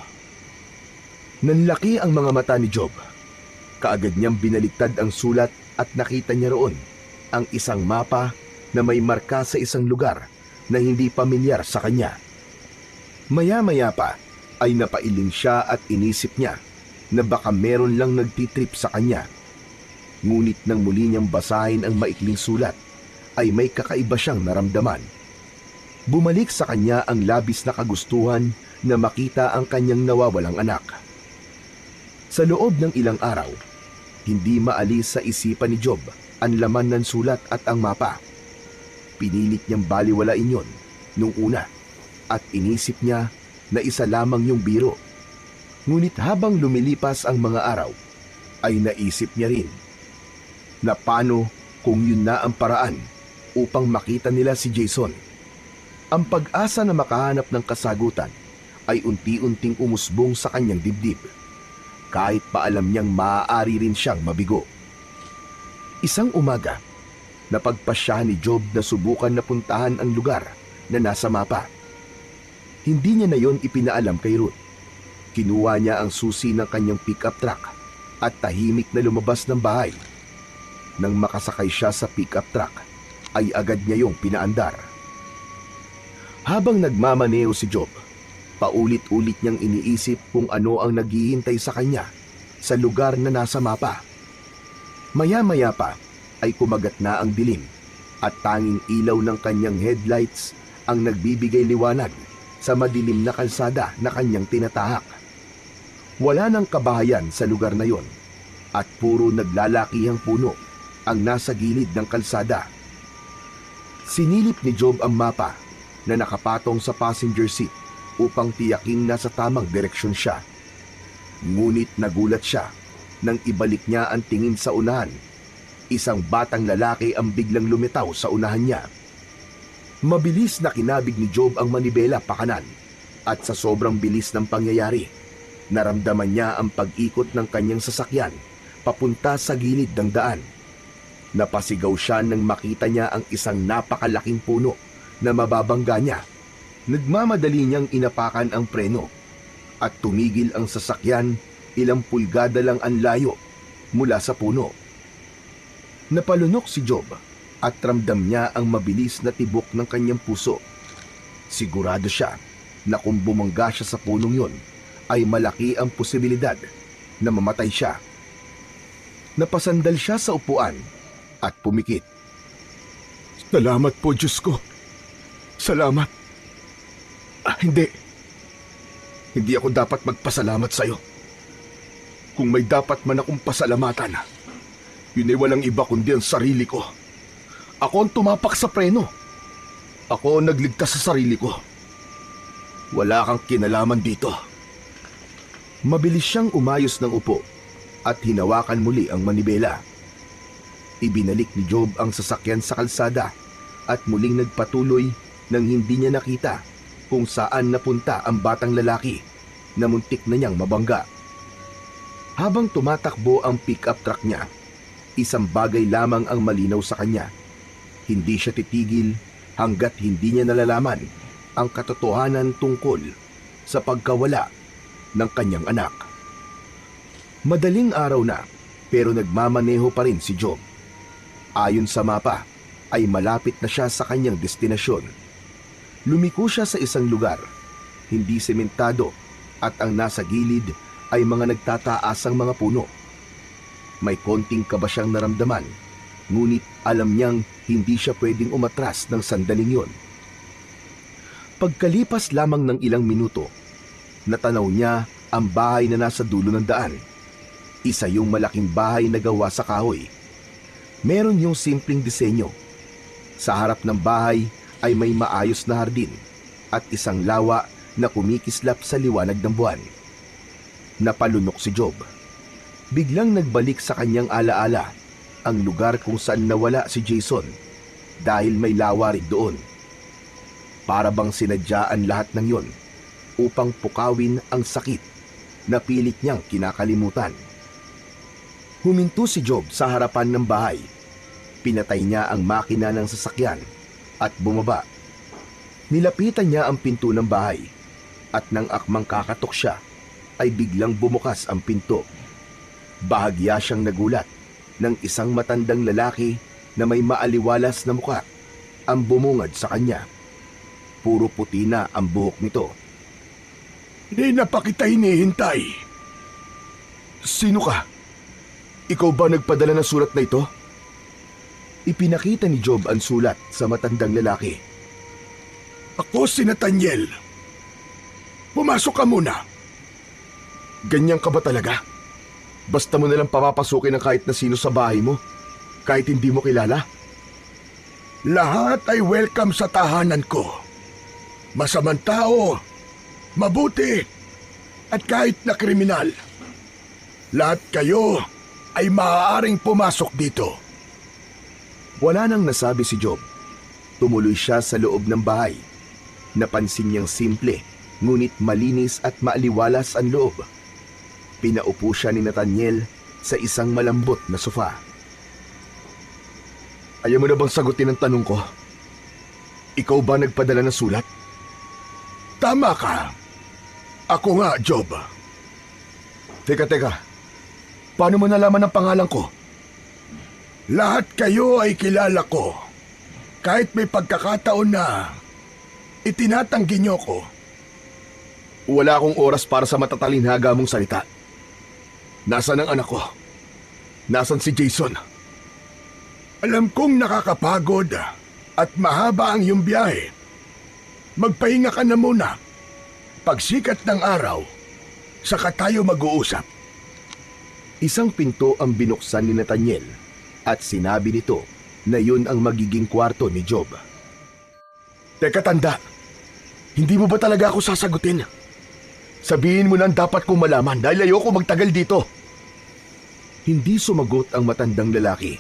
Nanlaki ang mga mata ni Job. Kaagad niyang binaliktad ang sulat at nakita niya roon ang isang mapa na may marka sa isang lugar na hindi pamilyar sa kanya. Maya-maya pa ay napailing siya at inisip niya na baka meron lang nagtitrip sa kanya. Ngunit nang muli niyang basahin ang maikling sulat, ay may kakaiba siyang naramdaman. Bumalik sa kanya ang labis na kagustuhan na makita ang kanyang nawawalang anak. Sa loob ng ilang araw, hindi maalis sa isipan ni Job ang laman ng sulat at ang mapa. Pinilit niyang baliwalain yon nung una at inisip niya na isa lamang yung biro. Ngunit habang lumilipas ang mga araw, ay naisip niya rin na paano kung yun na ang paraan upang makita nila si Jason. Ang pag-asa na makahanap ng kasagutan ay unti-unting umusbong sa kanyang dibdib, kahit pa alam niyang maaari rin siyang mabigo. Isang umaga, napagpasyahan ni Job na subukan na puntahan ang lugar na nasa mapa. Hindi niya na yon ipinaalam kay Ruth. Kinuha niya ang susi ng kanyang pick-up truck at tahimik na lumabas ng bahay. Nang makasakay siya sa pick-up truck, ay agad niya yung pinaandar. Habang nagmamaneo si Job, paulit-ulit niyang iniisip kung ano ang naghihintay sa kanya sa lugar na nasa mapa. Maya-maya pa ay kumagat na ang dilim at tanging ilaw ng kanyang headlights ang nagbibigay liwanag sa madilim na kalsada na kanyang tinatahak. Wala nang kabahayan sa lugar na yon at puro naglalakihang puno ang nasa gilid ng kalsada. Sinilip ni Job ang mapa na nakapatong sa passenger seat upang tiyaking nasa tamang direksyon siya. Ngunit nagulat siya nang ibalik niya ang tingin sa unahan. Isang batang lalaki ang biglang lumitaw sa unahan niya. Mabilis na kinabig ni Job ang manibela pakanan at sa sobrang bilis ng pangyayari Naramdaman niya ang pag-ikot ng kanyang sasakyan papunta sa gilid ng daan. Napasigaw siya nang makita niya ang isang napakalaking puno na mababangga niya. Nagmamadali niyang inapakan ang preno at tumigil ang sasakyan ilang pulgada lang ang layo mula sa puno. Napalunok si Job at ramdam niya ang mabilis na tibok ng kanyang puso. Sigurado siya na kung bumangga siya sa punong yon, ay malaki ang posibilidad na mamatay siya. Napasandal siya sa upuan at pumikit. Salamat po, Diyos ko. Salamat. Hindi. Hindi ako dapat magpasalamat sa iyo. Kung may dapat man akong pasalamatan, yun ay walang iba kundi ang sarili ko. Ako ang tumapak sa preno. Ako ang nagligtas sa sarili ko. Wala kang kinalaman dito. Mabilis siyang umayos ng upo at hinawakan muli ang manibela. Ibinalik ni Job ang sasakyan sa kalsada at muling nagpatuloy nang hindi niya nakita kung saan napunta ang batang lalaki na muntik na niyang mabangga. Habang tumatakbo ang pick-up truck niya, isang bagay lamang ang malinaw sa kanya. Hindi siya titigil hanggat hindi niya nalalaman ang katotohanan tungkol sa pagkawala ng kanyang anak. Madaling araw na pero nagmamaneho pa rin si Job. Ayon sa mapa ay malapit na siya sa kanyang destinasyon. Lumiko siya sa isang lugar, hindi sementado at ang nasa gilid ay mga nagtataasang mga puno. May konting kaba siyang naramdaman, ngunit alam niyang hindi siya pwedeng umatras ng sandaling yon. Pagkalipas lamang ng ilang minuto, natanaw niya ang bahay na nasa dulo ng daan. Isa yung malaking bahay na gawa sa kahoy. Meron yung simpleng disenyo. Sa harap ng bahay ay may maayos na hardin at isang lawa na kumikislap sa liwanag ng buwan. Napalunok si Job. Biglang nagbalik sa kanyang alaala ang lugar kung saan nawala si Jason dahil may lawa rin doon. Para bang sinadyaan lahat ng yon upang pukawin ang sakit na pilit niyang kinakalimutan. Huminto si Job sa harapan ng bahay. Pinatay niya ang makina ng sasakyan at bumaba. Nilapitan niya ang pinto ng bahay at nang akmang kakatok siya ay biglang bumukas ang pinto. Bahagya siyang nagulat ng isang matandang lalaki na may maaliwalas na mukha ang bumungad sa kanya. Puro puti na ang buhok nito. Di na pa kita hinihintay. Sino ka? Ikaw ba nagpadala ng sulat na ito? Ipinakita ni Job ang sulat sa matandang lalaki. Ako si Nathaniel. Pumasok ka muna. Ganyan ka ba talaga? Basta mo nalang papapasukin ng kahit na sino sa bahay mo, kahit hindi mo kilala? Lahat ay welcome sa tahanan ko. Masamang tao, mabuti, at kahit na kriminal. Lahat kayo ay maaaring pumasok dito. Wala nang nasabi si Job. Tumuloy siya sa loob ng bahay. Napansin niyang simple, ngunit malinis at maaliwalas ang loob. Pinaupo siya ni Nathaniel sa isang malambot na sofa. Ayaw mo na bang sagutin ang tanong ko? Ikaw ba nagpadala ng sulat? Tama ka. Ako nga, Job. Teka. Paano mo nalaman ang pangalan ko? Lahat kayo ay kilala ko. Kahit may pagkakataon na itinatanggi niyo ko. Wala akong oras para sa matatalinhaga mong salita. Nasaan ang anak ko? Nasaan si Jason? Alam kong nakakapagod at mahaba ang iyong biyahe. Magpahinga ka na muna. Pagsikat ng araw, saka tayo mag-uusap. Isang pinto ang binuksan ni Nathaniel at sinabi nito na yun ang magiging kwarto ni Job. Teka tanda, hindi mo ba talaga ako sasagutin? Sabihin mo na ang dapat kong malaman dahil ayoko magtagal dito. Hindi sumagot ang matandang lalaki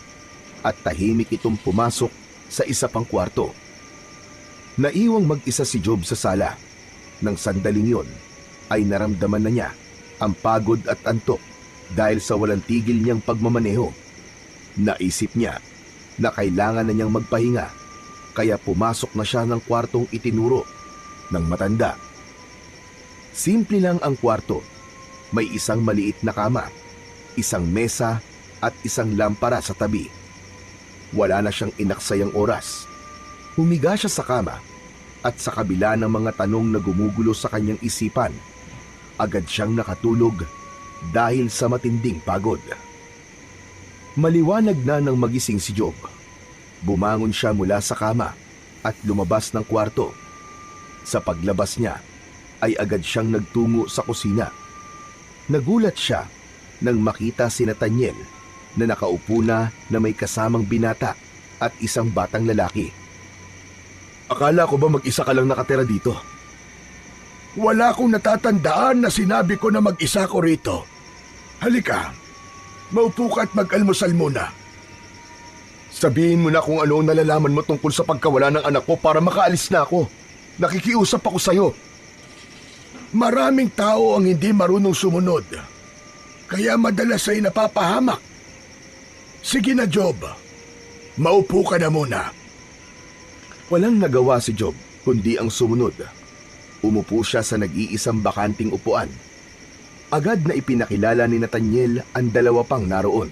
at tahimik itong pumasok sa isa pang kwarto. Naiwang mag-isa si Job sa sala. Nang sandaling yon ay naramdaman na niya ang pagod at antok dahil sa walang tigil niyang pagmamaneho. Naisip niya na kailangan na niyang magpahinga, kaya pumasok na siya ng kwartong itinuro ng matanda. Simple lang ang kwarto. May isang maliit na kama, isang mesa at isang lampara sa tabi. Wala na siyang inaksayang oras. Humiga siya sa kama at sa kabila ng mga tanong na gumugulo sa kanyang isipan, agad siyang nakatulog dahil sa matinding pagod. Maliwanag na nang magising si Job. Bumangon siya mula sa kama at lumabas ng kwarto. Sa paglabas niya, ay agad siyang nagtungo sa kusina. Nagulat siya nang makita si Nathaniel na nakaupo na may kasamang binata at isang batang lalaki. Akala ko ba mag-isa ka lang nakatira dito? Wala akong natatandaan na sinabi ko na mag-isa ko rito. Halika, maupo ka at mag-almusal muna. Sabihin mo na kung ano ang nalalaman mo tungkol sa pagkawala ng anak ko para makaalis na ako. Nakikiusap ako sa'yo. Maraming tao ang hindi marunong sumunod, kaya madalas ay napapahamak. Sige na, Job. Maupo ka na muna. Walang nagawa si Job kundi ang sumunod. Umupo siya sa nag-iisang bakanting upuan. Agad na ipinakilala ni Nathaniel ang dalawa pang naroon.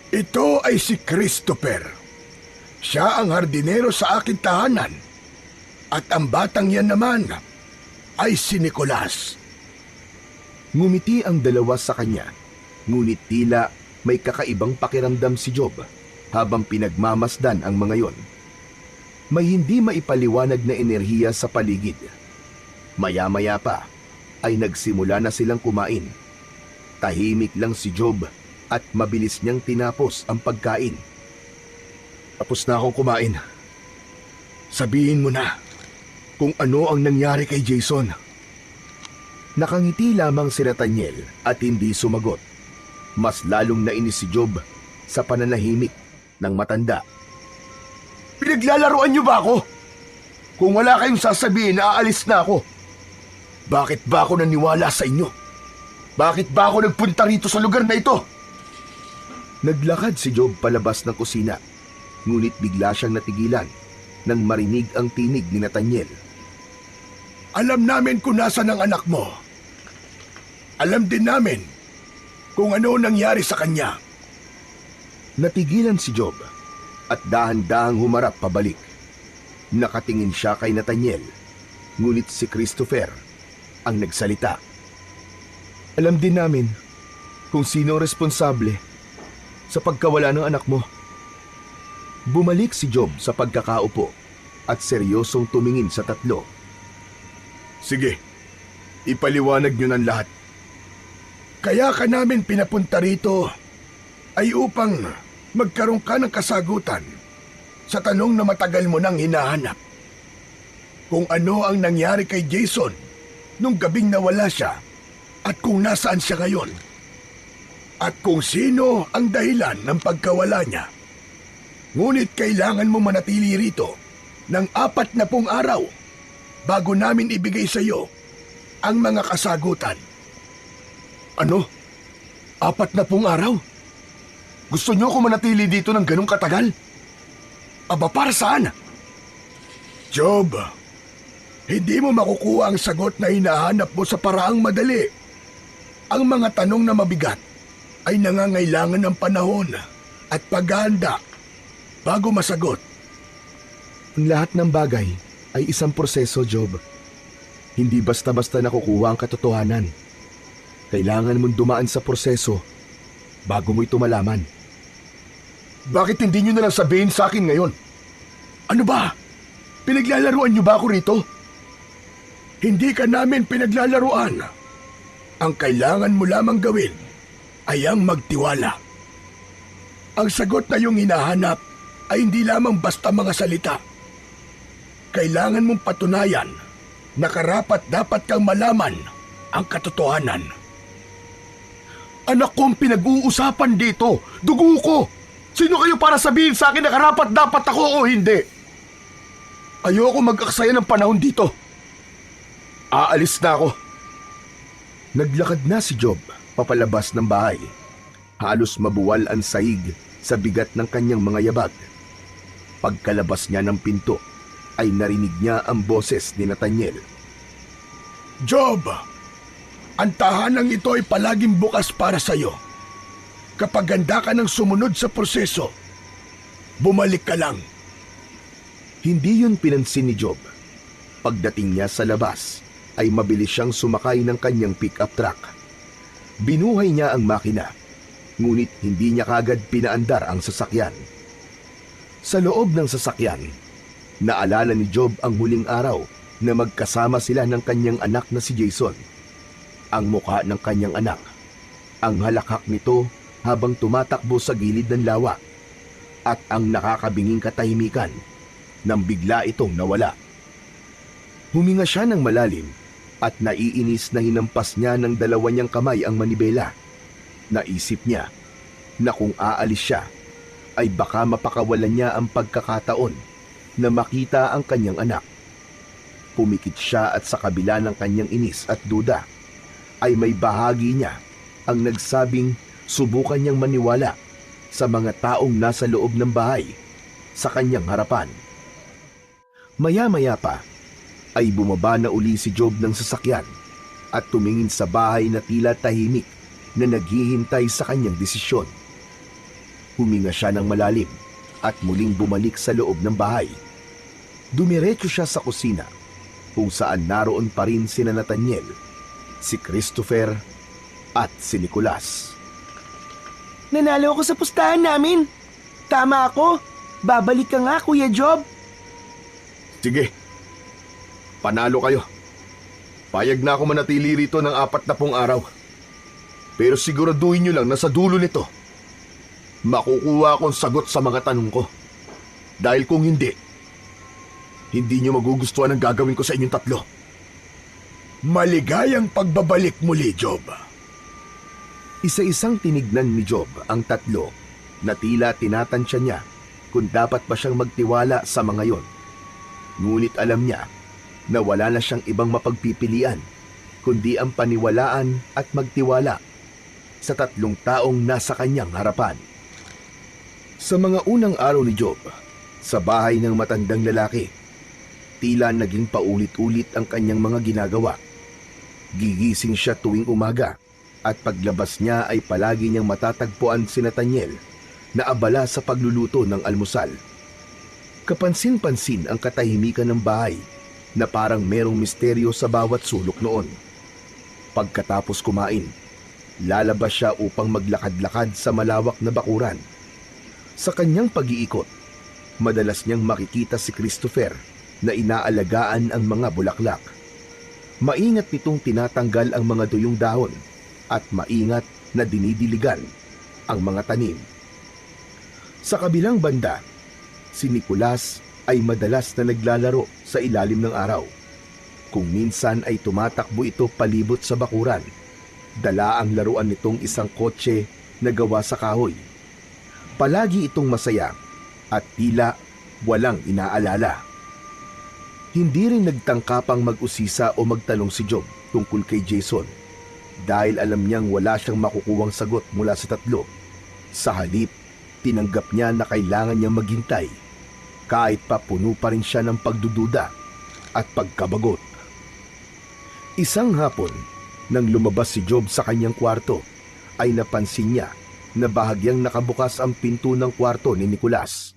Ito ay si Christopher. Siya ang hardinero sa aking tahanan. At ang batang yan naman ay si Nicolas. Ngumiti ang dalawa sa kanya, ngunit tila may kakaibang pakiramdam si Job habang pinagmamasdan ang mga yon. May hindi maipaliwanag na enerhiya sa paligid. Maya-maya pa ay nagsimula na silang kumain. Tahimik lang si Job at mabilis niyang tinapos ang pagkain. Tapos na akong kumain. Sabihin mo na kung ano ang nangyari kay Jason. Nakangiti lamang si Nathaniel at hindi sumagot. Mas lalong nainis si Job sa pananahimik ng matanda. Pinaglalaroan niyo ba ako? Kung wala kayong sasabihin, aalis na ako. Bakit ba ako naniwala sa inyo? Bakit ba ako nagpunta rito sa lugar na ito? Naglakad si Job palabas ng kusina, ngunit bigla siyang natigilan nang marinig ang tinig ni Nathaniel. Alam namin kung nasa ng anak mo. Alam din namin kung ano nangyari sa kanya. Natigilan si Job at dahan-dahang humarap pabalik. Nakatingin siya kay Nathaniel, ngunit si Christopher ang nagsalita. Alam din namin kung sino ang responsable sa pagkawala ng anak mo. Bumalik si Job sa pagkakaupo at seryosong tumingin sa tatlo. Sige, ipaliwanag niyo ng lahat. Kaya ka namin pinapunta rito ay upang magkaroon ka ng kasagutan sa tanong na matagal mo nang hinahanap. Kung ano ang nangyari kay Jason nung gabing nawala siya at kung nasaan siya ngayon. At kung sino ang dahilan ng pagkawala niya. Ngunit kailangan mo manatili rito ng 40 araw bago namin ibigay sa iyo ang mga kasagutan. Ano? 40 araw? Gusto niyo ako manatili dito ng ganong katagal? Aba, para saan? Job, hindi mo makukuha ang sagot na hinahanap mo sa paraang madali. Ang mga tanong na mabigat ay nangangailangan ng panahon at paghahanda bago masagot. Ang lahat ng bagay ay isang proseso, Job. Hindi basta-basta nakukuha ang katotohanan. Kailangan mong dumaan sa proseso bago mo ito malaman. Bakit hindi nyo na lang sabihin sa akin ngayon? Ano ba? Pinaglalaruan nyo ba ako rito? Hindi ka namin pinaglalaruan. Ang kailangan mo lamang gawin ay ang magtiwala. Ang sagot na iyong hinahanap ay hindi lamang basta mga salita. Kailangan mong patunayan na karapat-dapat kang malaman ang katotohanan. Anak ko ang pinag-uusapan dito. Dugo ko. Sino kayo para sabihin sa akin na karapat-dapat ako o hindi? Ayoko mag-aksaya ng panahon dito. Aalis na ako. Naglakad na si Job papalabas ng bahay. Halos mabuwal ang sahig sa bigat ng kanyang mga yabag. Pagkalabas niya ng pinto, ay narinig niya ang boses ni Nathaniel. Job, ang tahanang ito ay palaging bukas para sa iyo. Kapag handa ka ng sumunod sa proseso, bumalik ka lang. Hindi yun pinansin ni Job. Pagdating niya sa labas, ay mabilis siyang sumakay ng kanyang pick-up truck. Binuhay niya ang makina, ngunit hindi niya kagad pinaandar ang sasakyan. Sa loob ng sasakyan, naalala ni Job ang huling araw na magkasama sila ng kanyang anak na si Jason. Ang mukha ng kanyang anak, ang halakhak nito habang tumatakbo sa gilid ng lawa, at ang nakakabinging katahimikan nang bigla itong nawala. Huminga siya ng malalim at naiinis na hinampas niya ng dalawa niyang kamay ang manibela. Naisip niya na kung aalis siya, ay baka mapakawalan niya ang pagkakataon na makita ang kanyang anak. Pumikit siya at sa kabila ng kanyang inis at duda, ay may bahagi niya ang nagsabing subukan niyang maniwala sa mga taong nasa loob ng bahay sa kanyang harapan. Maya-maya pa, ay bumaba na uli si Job ng sasakyan at tumingin sa bahay na tila tahimik na naghihintay sa kanyang desisyon. Huminga siya ng malalim at muling bumalik sa loob ng bahay. Dumiretso siya sa kusina kung saan naroon pa rin sina Nathaniel, si Christopher at si Nicolas. Nanalo ako sa pustahan namin. Tama ako. Babalik ka nga, Kuya Job. Sige, panalo kayo. Payag na ako manatili rito ng 40 araw. Pero siguraduhin nyo lang na sa dulo nito, makukuha akong sagot sa mga tanong ko. Dahil kung hindi nyo magugustuhan ang gagawin ko sa inyong tatlo. Maligayang pagbabalik muli, Job. Isa-isang tinignan ni Job ang tatlo na tila tinatansya niya kung dapat ba siyang magtiwala sa mga yon. Ngunit alam niya na wala na siyang ibang mapagpipilian kundi ang paniwalaan at magtiwala sa tatlong taong nasa kanyang harapan. Sa mga unang araw ni Job, sa bahay ng matandang lalaki, tila naging paulit-ulit ang kanyang mga ginagawa. Gigising siya tuwing umaga at paglabas niya ay palagi niyang matatagpuan si Nathaniel na abala sa pagluluto ng almusal. Kapansin-pansin ang katahimikan ng bahay na parang merong misteryo sa bawat sulok noon. Pagkatapos kumain, lalabas siya upang maglakad-lakad sa malawak na bakuran. Sa kanyang pag-iikot, madalas niyang makikita si Christopher na inaalagaan ang mga bulaklak. Maingat nitong tinatanggal ang mga duyong dahon at maingat na dinidiligan ang mga tanim. Sa kabilang banda, si Nicolas ay madalas na naglalaro sa ilalim ng araw. Kung minsan ay tumatakbo ito palibot sa bakuran. Dala ang laruan nitong isang kotse na gawa sa kahoy. Palagi itong masaya at tila walang inaalala. Hindi rin nagtangkapang mag-usisa o magtanong si Job tungkol kay Jason dahil alam niyang wala siyang makukuwang sagot mula sa tatlo. Sa halip, tinanggap niya na kailangan niyang maghintay kahit pa puno pa rin siya ng pagdududa at pagkabagot. Isang hapon, nang lumabas si Job sa kanyang kwarto, ay napansin niya na bahagyang nakabukas ang pinto ng kwarto ni Nicolas.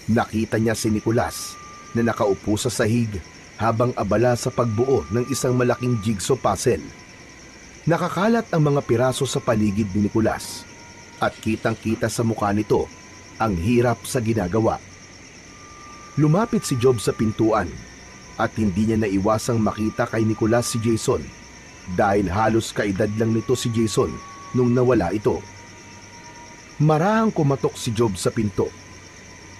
Nakita niya si Nicolas na nakaupo sa sahig habang abala sa pagbuo ng isang malaking jigsaw puzzle. Nakakalat ang mga piraso sa paligid ni Nicolas at kitang-kita sa mukha nito ang hirap sa ginagawa. Lumapit si Job sa pintuan at hindi niya naiwasang makita kay Nicolas si Jason dahil halos kaedad lang nito si Jason nung nawala ito. Marahang kumatok si Job sa pinto.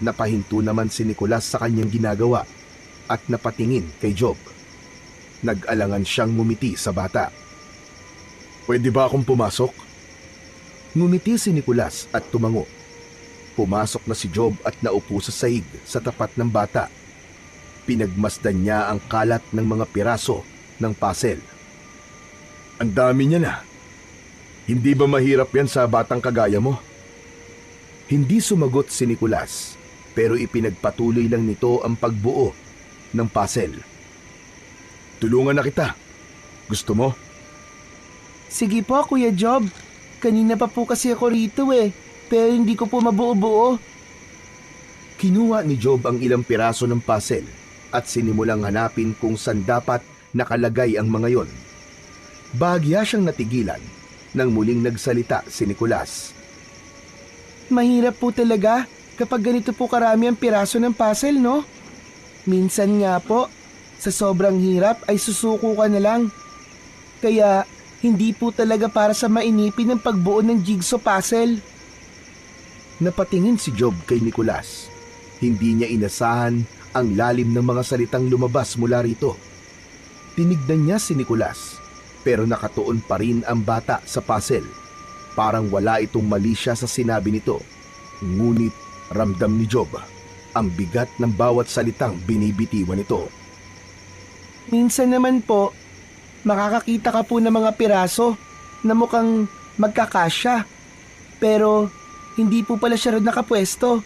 Napahinto naman si Nicolas sa kanyang ginagawa at napatingin kay Job. Nag-alangan siyang ngumiti sa bata. Pwede ba akong pumasok? Ngumiti si Nicolas at tumango. Pumasok na si Job at naupo sa sahig sa tapat ng bata. Pinagmasdan niya ang kalat ng mga piraso ng puzzle. Ang dami niya na. Hindi ba mahirap yan sa batang kagaya mo? Hindi sumagot si Nicolas, pero ipinagpatuloy lang nito ang pagbuo ng puzzle. Tulungan na kita. Gusto mo? Sige po, Kuya Job. Kanina pa po kasi ako rito pero hindi ko po mabuo-buo. Kinuha ni Job ang ilang piraso ng puzzle at sinimulang hanapin kung saan dapat nakalagay ang mga yon. Bahagya siyang natigilan nang muling nagsalita si Nicolas. Mahirap po talaga kapag ganito po karami ang piraso ng puzzle, no? Minsan nga po, sa sobrang hirap ay susuko ka na lang. Kaya hindi po talaga para sa mainipin ng pagbuo ng jigsaw puzzle. Napatingin si Job kay Nicolas. Hindi niya inasahan ang lalim ng mga salitang lumabas mula rito. Tinignan niya si Nicolas, pero nakatuon pa rin ang bata sa puzzle. Parang wala itong mali siya sa sinabi nito. Ngunit ramdam ni Job ang bigat ng bawat salitang binibitiwan nito. Minsan naman po, makakakita ka po ng mga piraso na mukhang magkakasya. Pero hindi po pala siya rin nakapwesto.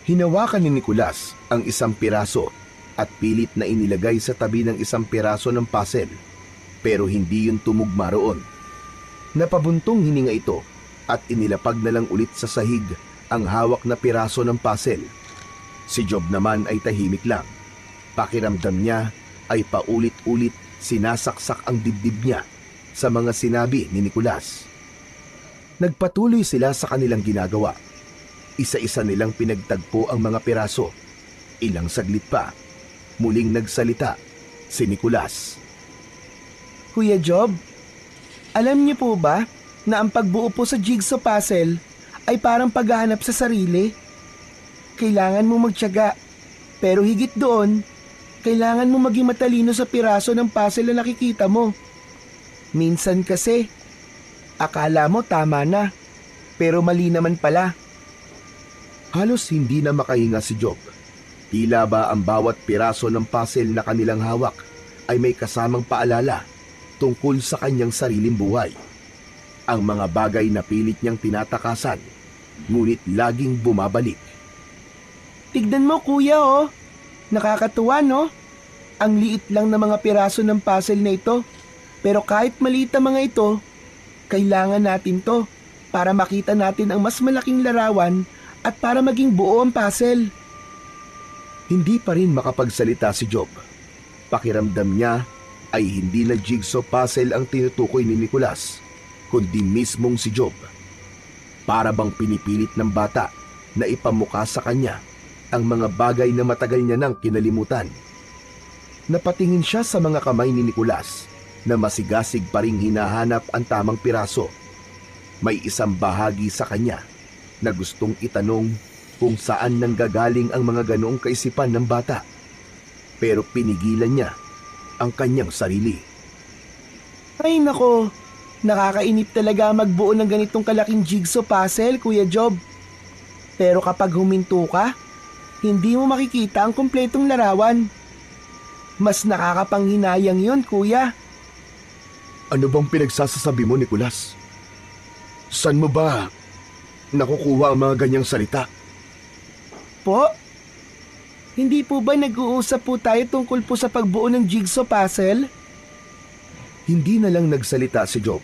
Hinawakan ni Nicolas ang isang piraso at pilit na inilagay sa tabi ng isang piraso ng puzzle. Pero hindi yun tumugma roon. Napabuntong hininga ito at inilapag na lang ulit sa sahig ang hawak na piraso ng puzzle. Si Job naman ay tahimik lang. Pakiramdam niya ay paulit-ulit sinasaksak ang dibdib niya sa mga sinabi ni Nicolas. Nagpatuloy sila sa kanilang ginagawa. Isa-isa nilang pinagtagpo ang mga piraso. Ilang saglit pa, muling nagsalita si Nicolas. Kuya Job, alam niyo po ba na ang pagbuo po sa jigsaw puzzle ay parang paghahanap sa sarili? Kailangan mo magtiyaga, pero higit doon, kailangan mo maging matalino sa piraso ng puzzle na nakikita mo. Minsan kasi, akala mo tama na, pero mali naman pala. Halos hindi na makahinga si Job. Tila ba ang bawat piraso ng puzzle na kanilang hawak ay may kasamang paalala tungkol sa kanyang sariling buhay. Ang mga bagay na pilit niyang tinatakasan, ngunit laging bumabalik. Tignan mo kuya oh, nakakatuwa no? Ang liit lang ng mga piraso ng puzzle na ito. Pero kahit maliit ang mga ito, kailangan natin to para makita natin ang mas malaking larawan at para maging buo ang puzzle. Hindi pa rin makapagsalita si Job. Pakiramdam niya ay hindi na jigsaw puzzle ang tinutukoy ni Nicolas, kundi mismong si Job. Para bang pinipilit ng bata na ipamukha sa kanya ang mga bagay na matagal niya nang kinalimutan. Napatingin siya sa mga kamay ni Nicolas na masigasig pa ring hinahanap ang tamang piraso. May isang bahagi sa kanya na gustong itanong kung saan nanggagaling ang mga ganoong kaisipan ng bata. Pero pinigilan niya ang kanyang sarili. Ay nako, nakakainip talaga magbuo ng ganitong kalaking jigsaw puzzle, Kuya Job. Pero kapag huminto ka, hindi mo makikita ang kumpletong larawan. Mas nakakapanghinayang yon, Kuya. Ano bang pinagsasasabi mo, Nicolas? Saan mo ba nakukuha ang mga ganyang salita? Po? Hindi po ba nag-uusap po tayo tungkol po sa pagbuo ng jigsaw puzzle? Hindi na lang nagsalita si Job.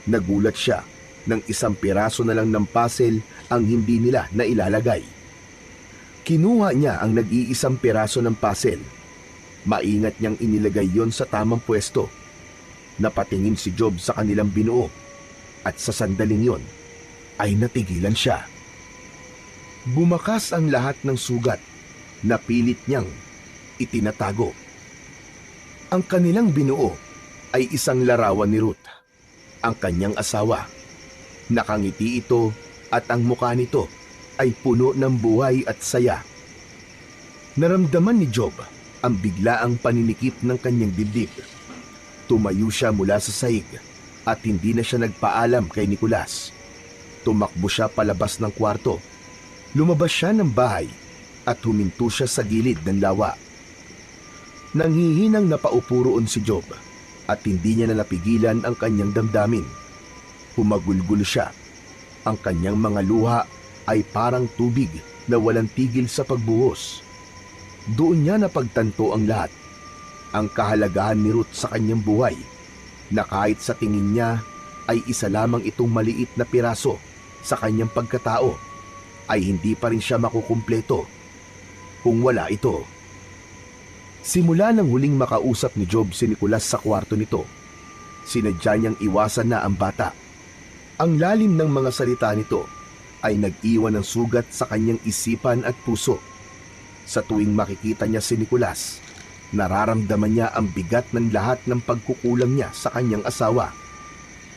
Nagulat siya nang isang piraso na lang ng puzzle ang hindi nila nailalagay. Kinuha niya ang nag-iisang piraso ng puzzle. Maingat niyang inilagay yon sa tamang pwesto. Napatingin si Job sa kanilang binuo at sa sandaling yon ay natigilan siya. Bumakas ang lahat ng sugat na pilit niyang itinatago. Ang kanilang binuo ay isang larawan ni Ruth, ang kanyang asawa. Nakangiti ito at ang mukha nito ay puno ng buhay at saya. Naramdaman ni Job ang biglaang paninikip ng kanyang dibdib. Tumayo siya mula sa sahig at hindi na siya nagpaalam kay Nicolas. Tumakbo siya palabas ng kwarto. Lumabas siya ng bahay at huminto siya sa gilid ng lawa. Nanghihinang napaupo roon si Job. at hindi niya na napigilan ang kanyang damdamin. Humagulgulo siya. Ang kanyang mga luha ay parang tubig na walang tigil sa pagbuhos. Doon niya napagtanto ang lahat. Ang kahalagahan ni Ruth sa kanyang buhay, na kahit sa tingin niya ay isa lamang itong maliit na piraso sa kanyang pagkatao, ay hindi pa rin siya makukumpleto kung wala ito. Simula nang huling makausap ni Job si Nicolas sa kwarto nito, sinadya niyang iwasan na ang bata. Ang lalim ng mga salita nito ay nag-iwan ng sugat sa kanyang isipan at puso. Sa tuwing makikita niya si Nicolas, nararamdaman niya ang bigat ng lahat ng pagkukulang niya sa kanyang asawa.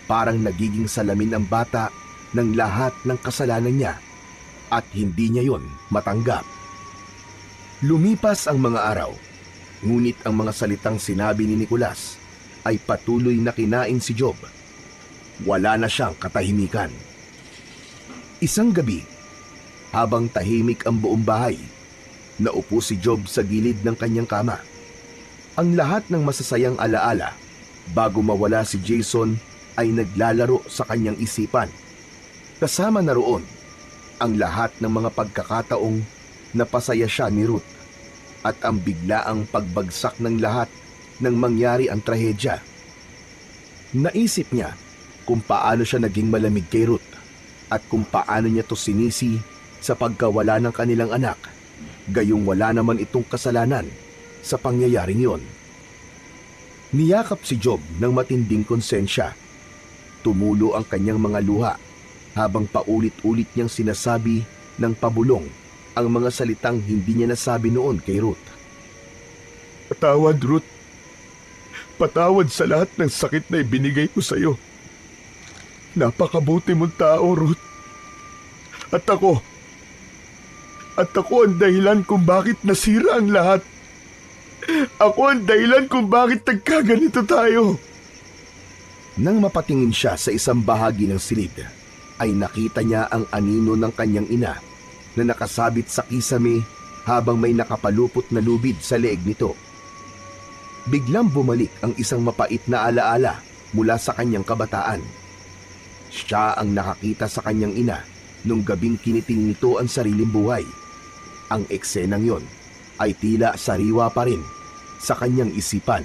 Parang nagiging salamin ang bata ng lahat ng kasalanan niya at hindi niya yon matanggap. Lumipas ang mga araw, ngunit ang mga salitang sinabi ni Nicolas ay patuloy na kinain si Job. Wala na siyang katahimikan. Isang gabi, habang tahimik ang buong bahay, naupo si Job sa gilid ng kanyang kama. Ang lahat ng masasayang alaala bago mawala si Jason ay naglalaro sa kanyang isipan. Kasama na roon ang lahat ng mga pagkakataong napasaya siya ni Ruth at ang biglaang pagbagsak ng lahat nang mangyari ang trahedya. Naisip niya kung paano siya naging malamig kay Ruth at kung paano niya to sinisi sa pagkawala ng kanilang anak, gayong wala naman itong kasalanan sa pangyayaring yon. Niyakap si Job ng matinding konsensya. Tumulo ang kanyang mga luha habang paulit-ulit niyang sinasabi ng pabulong ang mga salitang hindi niya nasabi noon kay Ruth. Patawad, Ruth. Patawad sa lahat ng sakit na ibinigay ko sa iyo. Napakabuti mong tao, Ruth. At ako ang dahilan kung bakit nasira ang lahat. Ako ang dahilan kung bakit nagkaganito tayo. Nang mapatingin siya sa isang bahagi ng silid, ay nakita niya ang anino ng kanyang ina na nakasabit sa kisame habang may nakapalupot na lubid sa leeg nito. Biglang bumalik ang isang mapait na alaala mula sa kanyang kabataan. Siya ang nakakita sa kanyang ina nung gabing kiniting nito ang sariling buhay. Ang eksenang yon ay tila sariwa pa rin sa kanyang isipan.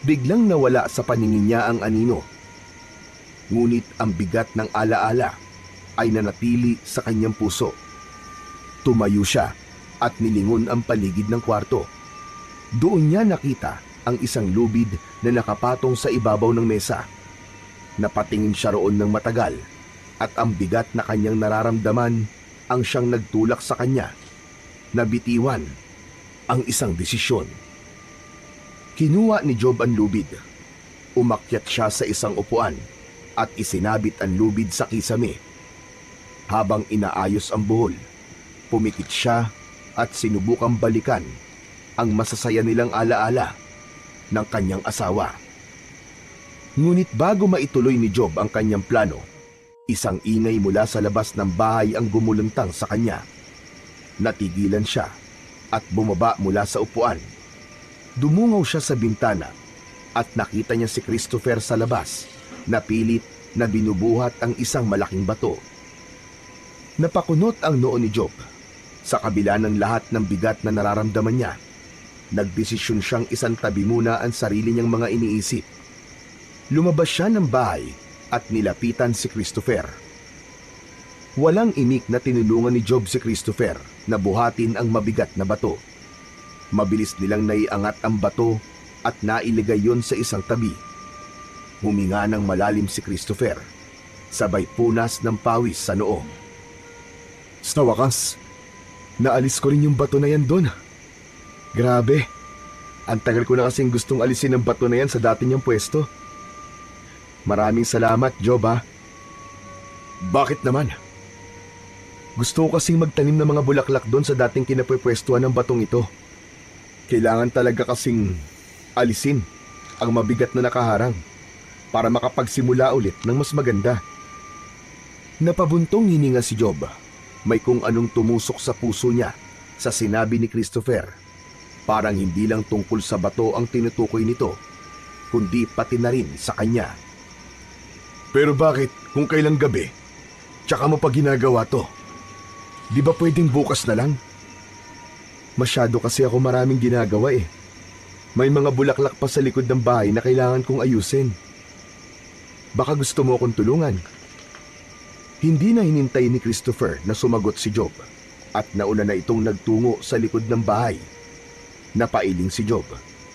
Biglang nawala sa paningin niya ang anino. Ngunit ang bigat ng alaala ay nanatili sa kanyang puso. Tumayo siya at nilingon ang paligid ng kwarto. Doon niya nakita ang isang lubid na nakapatong sa ibabaw ng mesa. Napatingin siya roon ng matagal at ang bigat na kanyang nararamdaman ang siyang nagtulak sa kanya. Nabitiwan ang isang desisyon. Kinuha ni Job ang lubid. Umakyat siya sa isang upuan at isinabit ang lubid sa kisame. Habang inaayos ang buhol, pumikit siya at sinubukang balikan ang masasaya nilang alaala ng kanyang asawa. Ngunit bago maituloy ni Job ang kanyang plano, isang ingay mula sa labas ng bahay ang gumulantang sa kanya. Natigilan siya at bumaba mula sa upuan. Dumungaw siya sa bintana at nakita niya si Christopher sa labas, na pilit na binubuhat ang isang malaking bato. Napakunot ang noo ni Job. Sa kabila ng lahat ng bigat na nararamdaman niya, nagdesisyon siyang isantabi muna ang sarili niyang mga iniisip. Lumabas siya ng bahay at nilapitan si Christopher. Walang imik na tinulungan ni Job si Christopher na buhatin ang mabigat na bato. Mabilis nilang naiangat ang bato at nailigay yon sa isang tabi. Huminga ng malalim si Christopher, sabay punas ng pawis sa noo. Sa wakas, naalis ko rin yung bato na yan doon. Grabe, ang tagal ko na kasing gustong alisin ang bato na yan sa dati niyang pwesto. Maraming salamat, Job, ha? Bakit naman? Gusto ko kasing magtanim ng mga bulaklak doon sa dating kinapwepwestuhan ng batong ito. Kailangan talaga kasing alisin ang mabigat na nakaharang para makapagsimula ulit ng mas maganda. Napabuntong hininga si Job. May kung anong tumusok sa puso niya sa sinabi ni Christopher. Parang hindi lang tungkol sa bato ang tinutukoy nito, kundi pati na rin sa kanya. Pero bakit kung kailang gabi, tsaka mo pa ginagawa to? Di ba pwedeng bukas na lang? Masyado kasi ako maraming ginagawa eh. May mga bulaklak pa sa likod ng bahay na kailangan kong ayusin. Baka gusto mo akong tulungan. Hindi na hinintay ni Christopher na sumagot si Job at nauna na itong nagtungo sa likod ng bahay. Napailing si Job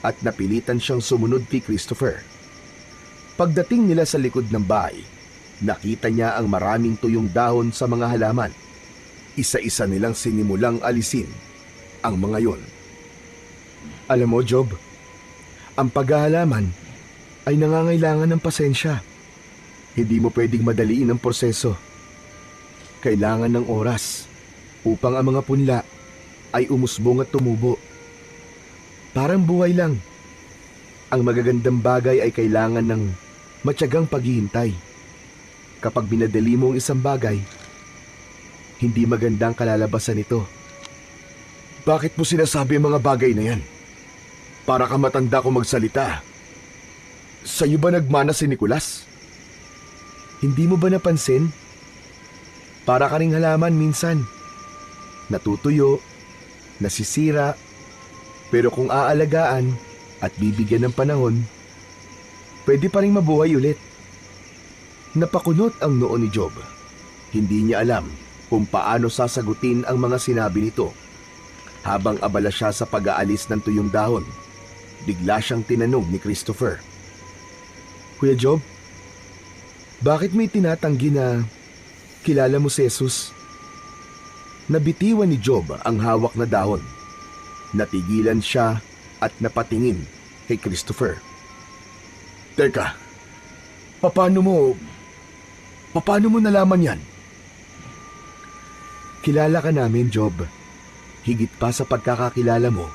at napilitan siyang sumunod kay Christopher. Pagdating nila sa likod ng bahay, nakita niya ang maraming tuyong dahon sa mga halaman. Isa-isa nilang sinimulang alisin ang mga yon. Alam mo, Job, ang paghahalaman ay nangangailangan ng pasensya. Hindi mo pwedeng madaliin ang proseso. Kailangan ng oras upang ang mga punla ay umusbong at tumubo. Parang buhay lang. Ang magagandang bagay ay kailangan ng matyagang paghihintay. Kapag binadali mo ang isang bagay, hindi magandang kalalabasan nito. Bakit mo sinasabi ang mga bagay na yan? Para ka matanda ko magsalita. Sa'yo ba nagmana si Nicolas? Hindi mo ba napansin? Para ka ring halaman minsan. Natutuyo, nasisira, pero kung aalagaan at bibigyan ng panahon, pwede pa rin mabuhay ulit. Napakunot ang noo ni Job. Hindi niya alam kung paano sasagutin ang mga sinabi nito. Habang abala siya sa pag-aalis ng tuyong dahon, bigla siyang tinanong ni Christopher. Kuya Job, bakit may tinatanggi na kilala mo si Jesus? Nabitiwan ni Job ang hawak na dahon. Natigilan siya at napatingin kay Christopher. Teka, paano mo nalaman yan? Kilala ka namin, Job. Higit pa sa pagkakakilala mo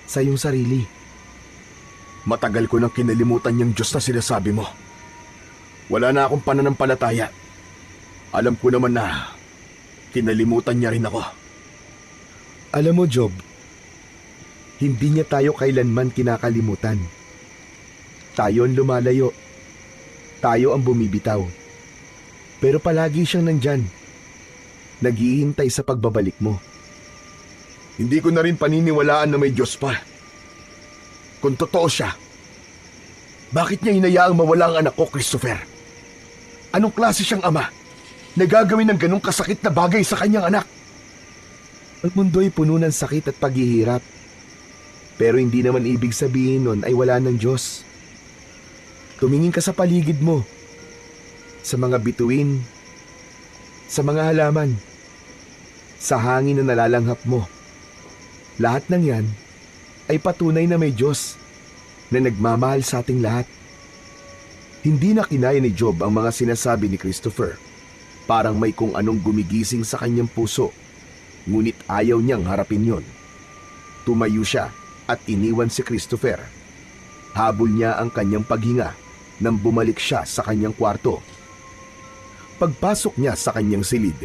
sa iyong sarili. Matagal ko nang kinalimutan yung Diyos na sinasabi mo. Wala na akong pananampalataya. Alam ko naman na kinalimutan niya rin ako. Alam mo, Job, hindi niya tayo kailanman kinakalimutan. Tayo ang lumalayo. Tayo ang bumibitaw. Pero palagi siyang nandyan. Naghihintay sa pagbabalik mo. Hindi ko na rin paniniwalaan na may Diyos pa. Kung totoo siya, bakit niya hinayaang mawala ang anak ko, Christopher? Anong klase siyang ama na gagawin ng ganong kasakit na bagay sa kanyang anak? Ang mundo'y puno ng sakit at paghihirap. Pero hindi naman ibig sabihin nun ay wala ng Diyos. Tumingin ka sa paligid mo, sa mga bituin, sa mga halaman, sa hangin na nalalanghap mo. Lahat ng yan ay patunay na may Diyos na nagmamahal sa ating lahat. Hindi na kinaya ni Job ang mga sinasabi ni Christopher. Parang may kung anong gumigising sa kanyang puso, ngunit ayaw niyang harapin yon. Tumayo siya at iniwan si Christopher. Habol niya ang kanyang paghinga nang bumalik siya sa kanyang kwarto. Pagpasok niya sa kanyang silid,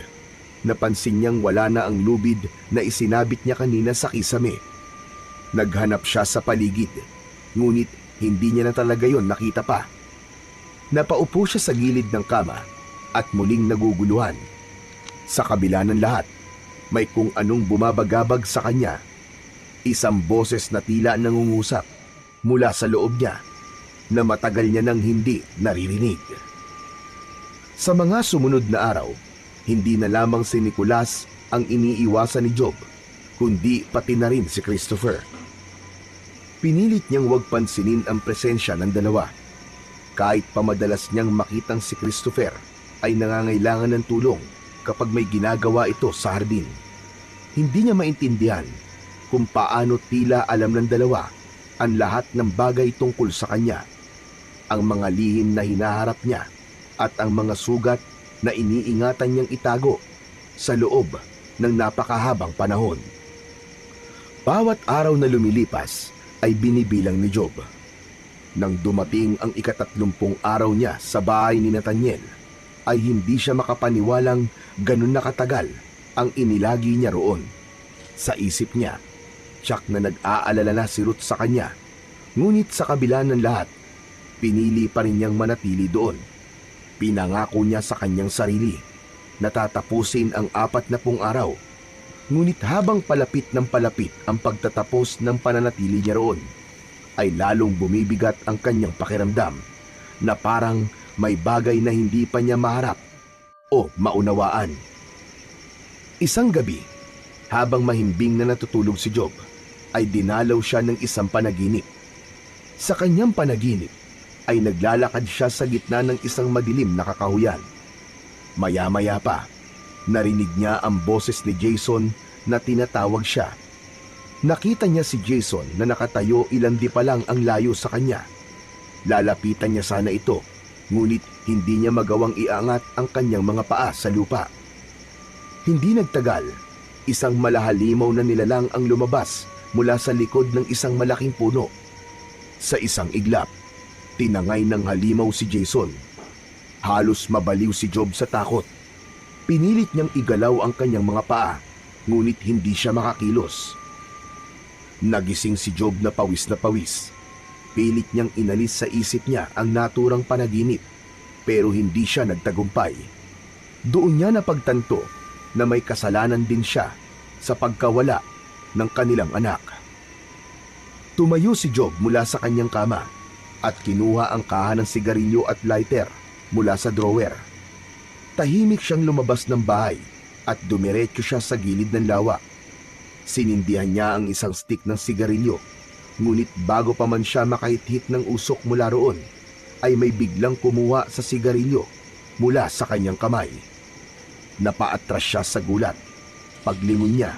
napansin niyang wala na ang lubid na isinabit niya kanina sa kisame. Naghanap siya sa paligid, ngunit hindi niya na talaga yon nakita pa. Napaupo siya sa gilid ng kama at muling naguguluhan. Sa kabila ng lahat, may kung anong bumabagabag sa kanya. Isang boses na tila nangungusap mula sa loob niya na matagal niya nang hindi naririnig. Sa mga sumunod na araw, hindi na lamang si Nicolas ang iniiwasan ni Job, kundi pati na rin si Christopher. Pinilit niyang huwag pansinin ang presensya ng dalawa. Kahit pa madalas niyang makitang si Christopher ay nangangailangan ng tulong kapag may ginagawa ito sa hardin. Hindi niya maintindihan kung paano tila alam ng dalawa ang lahat ng bagay tungkol sa kanya, ang mga lihim na hinaharap niya at ang mga sugat na iniingatan niyang itago sa loob ng napakahabang panahon. Bawat araw na lumilipas ay binibilang ni Job. Nang dumating ang 30 araw niya sa bahay ni Nathaniel, ay hindi siya makapaniwalang ganun na katagal ang inilagi niya roon. Sa isip niya, tiyak na nag-aalala na si Ruth sa kanya. Ngunit sa kabila ng lahat, pinili pa rin niyang manatili doon. Pinangako niya sa kanyang sarili na tatapusin ang 40 araw. Ngunit habang palapit ng palapit ang pagtatapos ng pananatili niya roon, ay lalong bumibigat ang kanyang pakiramdam na parang may bagay na hindi pa niya maharap o maunawaan. Isang gabi, habang mahimbing na natutulog si Job, ay dinalaw siya ng isang panaginip. Sa kanyang panaginip, ay naglalakad siya sa gitna ng isang madilim na kakahuyan. Maya-maya pa, narinig niya ang boses ni Jason na tinatawag siya. Nakita niya si Jason na nakatayo ilang di pa lang ang layo sa kanya. Lalapitan niya sana ito, ngunit hindi niya magawang iangat ang kanyang mga paa sa lupa. Hindi nagtagal, isang malahalimaw na nilalang ang lumabas mula sa likod ng isang malaking puno. Sa isang iglap, tinangay ng halimaw si Jason. Halos mabaliw si Job sa takot. Pinilit niyang igalaw ang kanyang mga paa, ngunit hindi siya makakilos. Nagising si Job na pawis na pawis. Pilit niyang inalis sa isip niya ang naturang panaginip, pero hindi siya nagtagumpay. Doon niya napagtanto na may kasalanan din siya sa pagkawala ng kanilang anak. Tumayo si Job mula sa kanyang kama at kinuha ang kahan ng sigarilyo at lighter mula sa drawer. Tahimik siyang lumabas ng bahay at dumiretso siya sa gilid ng lawa. Sinindihan niya ang isang stick ng sigarilyo, ngunit bago pa man siya makahit-hit ng usok mula roon, ay may biglang kumuha sa sigarilyo mula sa kanyang kamay. Napaatras siya sa gulat. Paglingon niya,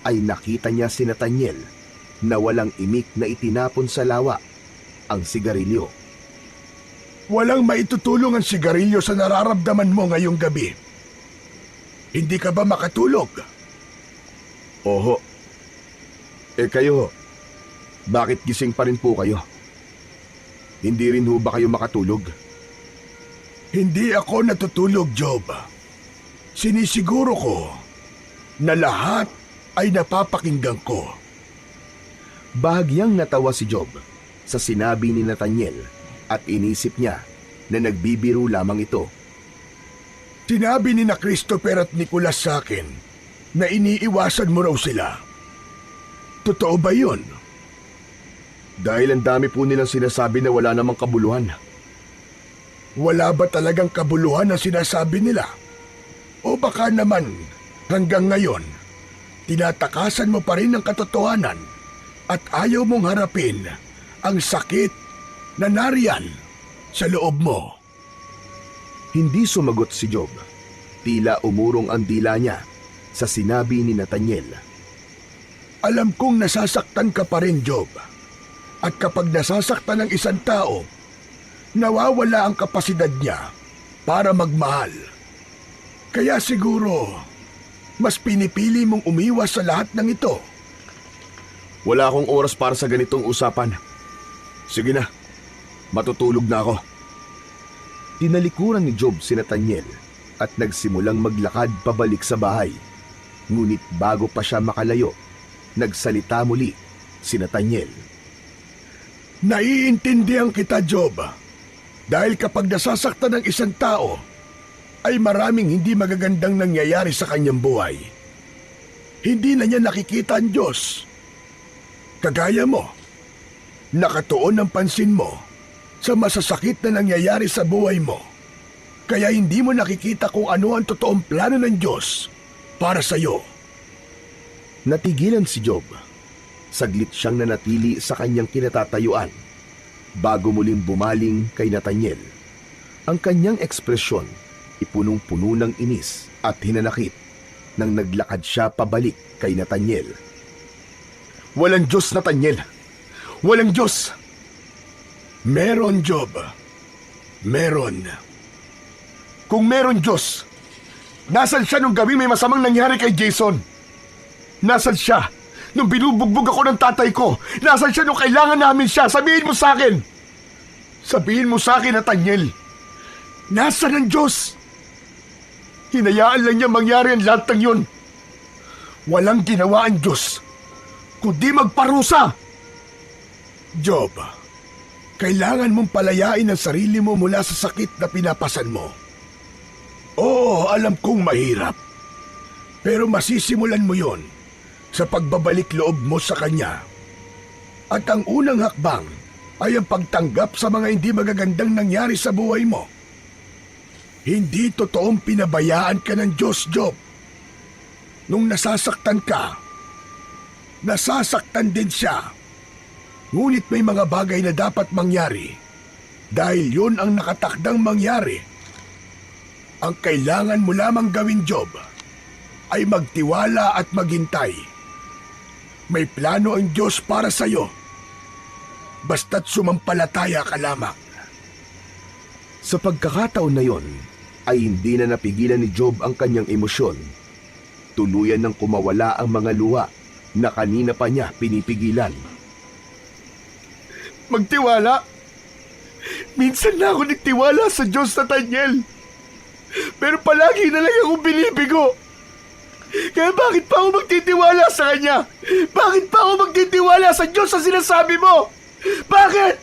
ay nakita niya si Nathaniel na walang imik na itinapon sa lawa ang sigarilyo. Walang maitutulong ang sigarilyo sa nararamdaman mo ngayong gabi. Hindi ka ba makatulog? Oho. Kayo, bakit gising pa rin po kayo? Hindi rin ho ba kayo makatulog? Hindi ako natutulog, Job. Sinisiguro ko na lahat ay napapakinggan ko. Bahagyang natawa si Job sa sinabi ni Nathaniel at inisip niya na nagbibiro lamang ito. Sinabi ni na Christopher at Nicolas sa akin na iniiwasan mo raw sila. Totoo ba yun? Dahil ang dami po nilang sinasabi na wala namang kabuluhan. Wala ba talagang kabuluhan ang sinasabi nila? O baka naman hanggang ngayon, tinatakasan mo pa rin ang katotohanan at ayaw mong harapin ang sakit na nariyan sa loob mo. Hindi sumagot si Job. Tila umurong ang dila niya sa sinabi ni Nathaniel. Alam kong nasasaktan ka pa rin, Job. At kapag nasasaktan ng isang tao, nawawala ang kapasidad niya para magmahal. Kaya siguro, mas pinipili mong umiwas sa lahat ng ito. Wala akong oras para sa ganitong usapan. Sige na, matutulog na ako. Tinalikuran ni Job si Nathaniel at nagsimulang maglakad pabalik sa bahay. Ngunit bago pa siya makalayo, nagsalita muli si Nathaniel. Naiintindihan kita, Job. Dahil kapag nasasaktan ng isang tao, ay maraming hindi magagandang nangyayari sa kanyang buhay. Hindi na niya nakikita ang Diyos. Kagaya mo, nakatuon ang pansin mo sa masasakit na nangyayari sa buhay mo. Kaya hindi mo nakikita kung ano ang totoong plano ng Diyos para sa iyo. Natigilan si Job. Saglit siyang nanatili sa kanyang kinatatayuan bago muling bumaling kay Nathaniel. Ang kanyang ekspresyon ipunong-puno ng inis at hinanakit nang naglakad siya pabalik kay Nathaniel. Walang Diyos, Nathaniel! Walang Diyos! Meron, Job. Meron. Kung meron Diyos, nasan siya nung gabi may masamang nangyari kay Jason? Nasan siya nung binubugbog ako ng tatay ko? Nasan siya nung kailangan namin siya? Sabihin mo sa akin! Sabihin mo sa akin, Nathaniel! Nasan ang Diyos? Hinayaan lang niya mangyari ang lahat ng yun. Walang ginawa ang Diyos, kundi magparusa. Job, Kailangan mong palayain ang sarili mo mula sa sakit na pinapasan mo. Oo, alam kong mahirap. Pero masisimulan mo yon sa pagbabalik loob mo sa Kanya. At ang unang hakbang ay ang pagtanggap sa mga hindi magagandang nangyari sa buhay mo. Hindi totoong pinabayaan ka ng Diyos, Job. Nung nasasaktan ka, nasasaktan din siya. Ngunit may mga bagay na dapat mangyari dahil yun ang nakatakdang mangyari. Ang kailangan mo lamang gawin, Job, ay magtiwala at maghintay. May plano ang Diyos para sa iyo. Basta't sumampalataya ka lamang. Sa pagkakataon na yon, ay hindi na napigilan ni Job ang kanyang emosyon. Tuluyan ng kumawala ang mga luha na kanina pa niya pinipigilan. Magtiwala? Minsan na ako nagtiwala sa Diyos, Nathaniel. Pero palagi na lang akong binibigo. Kaya bakit pa ako magtitiwala sa Kanya? Bakit pa ako magtitiwala sa Diyos sa sinasabi mo? Bakit?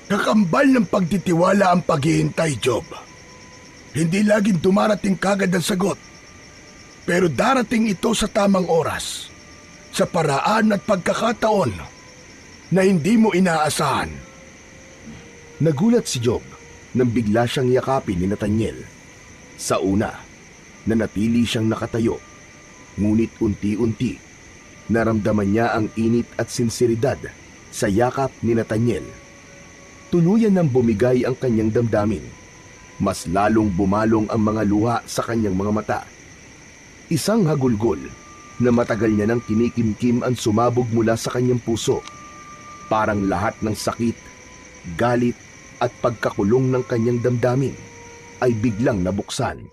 Kakambal ng pagtitiwala ang paghihintay, Job. Hindi laging dumarating kagad ang sagot. Pero darating ito sa tamang oras, sa paraan at pagkakataon na hindi mo inaasahan. Nagulat si Job nang bigla siyang yakapin ni Nathaniel. Sa una, nanatili siyang nakatayo, ngunit unti-unti, naramdaman niya ang init at sinseridad sa yakap ni Nathaniel. Tuluyan nang bumigay ang kanyang damdamin. Mas lalong bumalong ang mga luha sa kanyang mga mata. Isang hagulgol na matagal niya nang kinikimkim ang sumabog mula sa kanyang puso. Parang lahat ng sakit, galit at pagkakulong ng kanyang damdamin ay biglang nabuksan.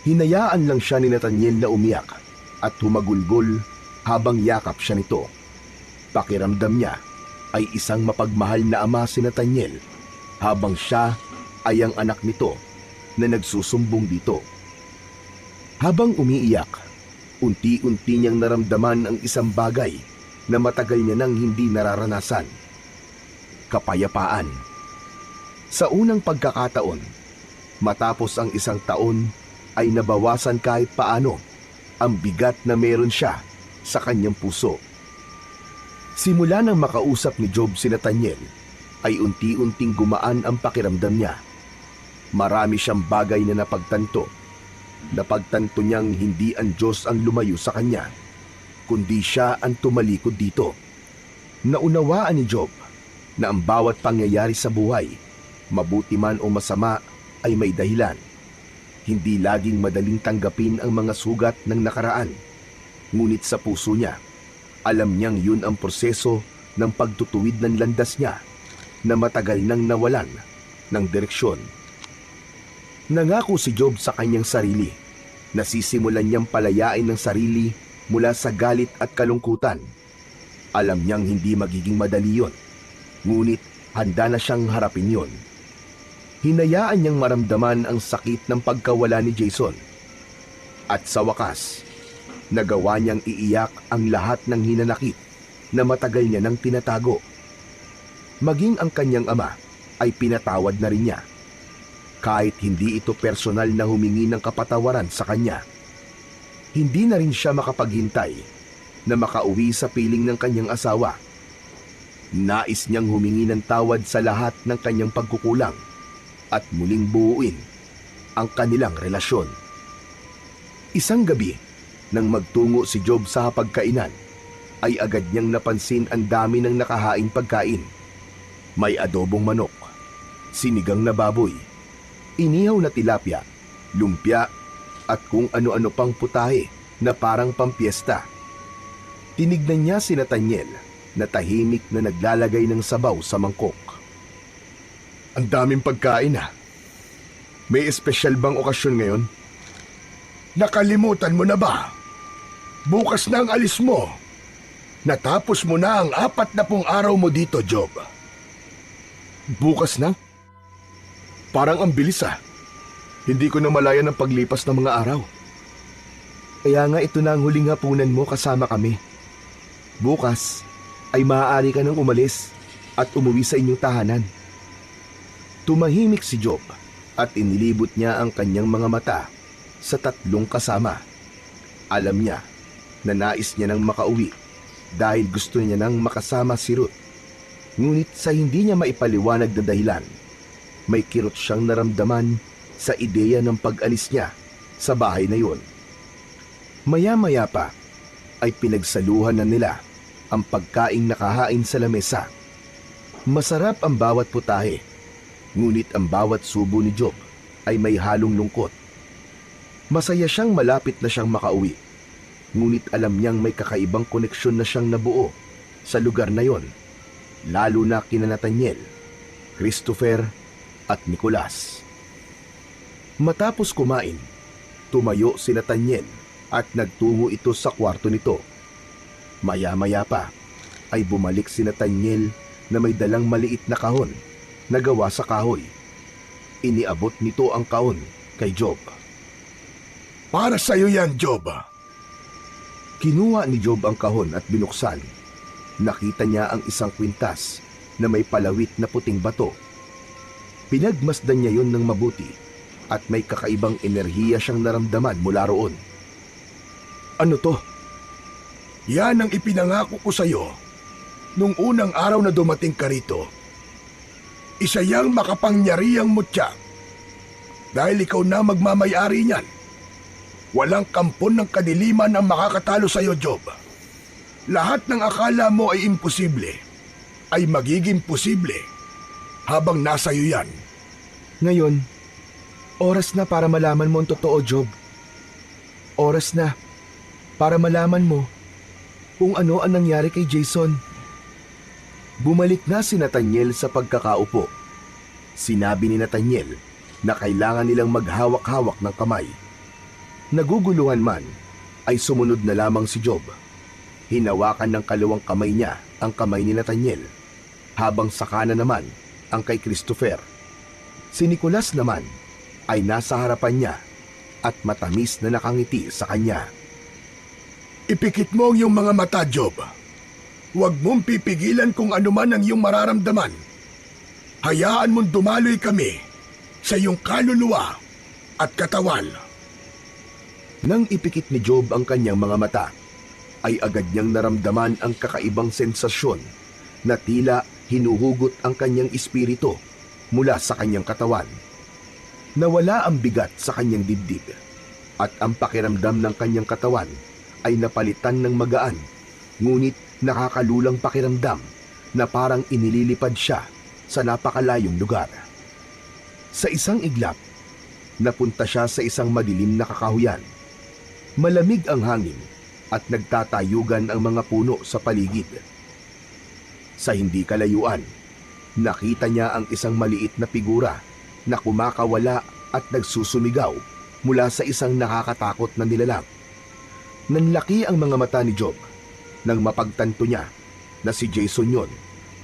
Hinayaan lang siya ni Nathaniel na umiyak at humagulgol habang yakap siya nito. Pakiramdam niya ay isang mapagmahal na ama si Nathaniel habang siya ay ang anak nito na nagsusumbong dito. Habang umiiyak, unti-unti niyang naramdaman ang isang bagay na matagal niya nang hindi nararanasan. Kapayapaan. Sa unang pagkakataon, matapos ang isang taon, ay nabawasan kahit paano ang bigat na meron siya sa kanyang puso. Simula nang makausap ni Job si Nathaniel, ay unti-unting gumaan ang pakiramdam niya. Marami siyang bagay na napagtanto. Napagtanto niyang hindi ang Diyos ang lumayo sa kanya, kundi siya ang tumalikod dito. Naunawaan ni Job na ang bawat pangyayari sa buhay, mabuti man o masama, ay may dahilan. Hindi laging madaling tanggapin ang mga sugat ng nakaraan. Ngunit sa puso niya, alam niyang yun ang proseso ng pagtutuwid ng landas niya na matagal nang nawalan ng direksyon. Nangako si Job sa kanyang sarili na sisimulan niyang palayain ng sarili mula sa galit at kalungkutan. Alam niyang hindi magiging madali yun, ngunit handa na siyang harapin yun. Hinayaan niyang maramdaman ang sakit ng pagkawala ni Jason. At sa wakas, nagawa niyang iiyak ang lahat ng hinanakit na matagal niya nang tinatago. Maging ang kanyang ama ay pinatawad na rin niya. Kahit hindi ito personal na humingi ng kapatawaran sa kanya. Hindi na rin siya makapaghintay na makauwi sa piling ng kanyang asawa. Nais niyang humingi ng tawad sa lahat ng kanyang pagkukulang at muling buuin ang kanilang relasyon. Isang gabi, nang magtungo si Job sa hapagkainan, ay agad niyang napansin ang dami ng nakahain pagkain. May adobong manok, sinigang na baboy, inihaw na tilapia, lumpia, at kung ano-ano pang putahe na parang pampiesta. Tinignan niya si Nathaniel na tahimik na naglalagay ng sabaw sa mangkok. Ang daming pagkain ha. May espesyal bang okasyon ngayon? Nakalimutan mo na ba? Bukas na ang alis mo. Natapos mo na ang 40 araw mo dito, Job. Bukas na? Parang ang bilis ah. Hindi ko na malayan ang paglipas ng mga araw. Kaya nga ito na ang huling hapunan mo kasama kami. Bukas ay maaari ka nang umalis at umuwi sa inyong tahanan. Tumahimik si Job at inilibot niya ang kanyang mga mata sa tatlong kasama. Alam niya na nais niya nang makauwi dahil gusto niya nang makasama si Ruth. Ngunit sa hindi niya maipaliwanag na dahilan, may kirot siyang naramdaman sa ideya ng pag-alis niya sa bahay na yun. Maya-maya pa ay pinagsaluhan na nila ang pagkaing nakahain sa lamesa. Masarap ang bawat putahe, ngunit ang bawat subo ni Job ay may halong lungkot. Masaya siyang malapit na siyang makauwi, ngunit alam niyang may kakaibang koneksyon na siyang nabuo sa lugar na yon, lalo na kina Nathaniel, Christopher at Nicolas. Matapos kumain, tumayo si Nathaniel at nagtungo ito sa kwarto nito. Maya-maya pa ay bumalik si Nathaniel na may dalang maliit na kahon na gawa sa kahoy. Iniabot nito ang kahon kay Job. Para sa'yo yan, Job. Kinuha ni Job ang kahon at binuksan. Nakita niya ang isang kwintas na may palawit na puting bato. Pinagmasdan niya yon ng mabuti at may kakaibang enerhiya siyang naramdaman mula roon. Ano to? Yan ang ipinangako ko sa'yo nung unang araw na dumating ka rito. Isa yang makapangyarihang mutya. Dahil ikaw na magmamayari niyan. Walang kampon ng kadiliman ang makakatalo sa'yo, Job. Lahat ng akala mo ay imposible, ay magiging posible habang nasa iyo yan. Ngayon, oras na para malaman mo ang totoo, Job. Oras na para malaman mo kung ano ang nangyari kay Jason. Bumalik na si Nathaniel sa pagkakaupo. Sinabi ni Nathaniel na kailangan nilang maghawak-hawak ng kamay. Naguguluhan man, ay sumunod na lamang si Job. Hinawakan ng kaliwang kamay niya ang kamay ni Nathaniel, habang sa kanan naman ang kay Christopher. Si Nicolas naman ay nasa harapan niya at matamis na nakangiti sa kanya. Ipikit mo ang iyong mga mata, Job. Huwag mong pipigilan kung ano man ang iyong mararamdaman. Hayaan mong dumaloy kami sa iyong kaluluwa at katawan. Nang ipikit ni Job ang kanyang mga mata, ay agad niyang naramdaman ang kakaibang sensasyon na tila hinuhugot ang kanyang espiritu mula sa kanyang katawan. Nawala ang bigat sa kanyang dibdib at ang pakiramdam ng kanyang katawan ay napalitan ng magaan, ngunit nakakalulang pakiramdam na parang inililipad siya sa napakalayong lugar. Sa isang iglap, napunta siya sa isang madilim na kakahuyan. Malamig ang hangin at nagtatayugan ang mga puno sa paligid. Sa hindi kalayuan, nakita niya ang isang maliit na figura na kumakawala at nagsusumigaw mula sa isang nakakatakot na nilalang. Nanlaki ang mga mata ni Job nang mapagtanto niya na si Jason yon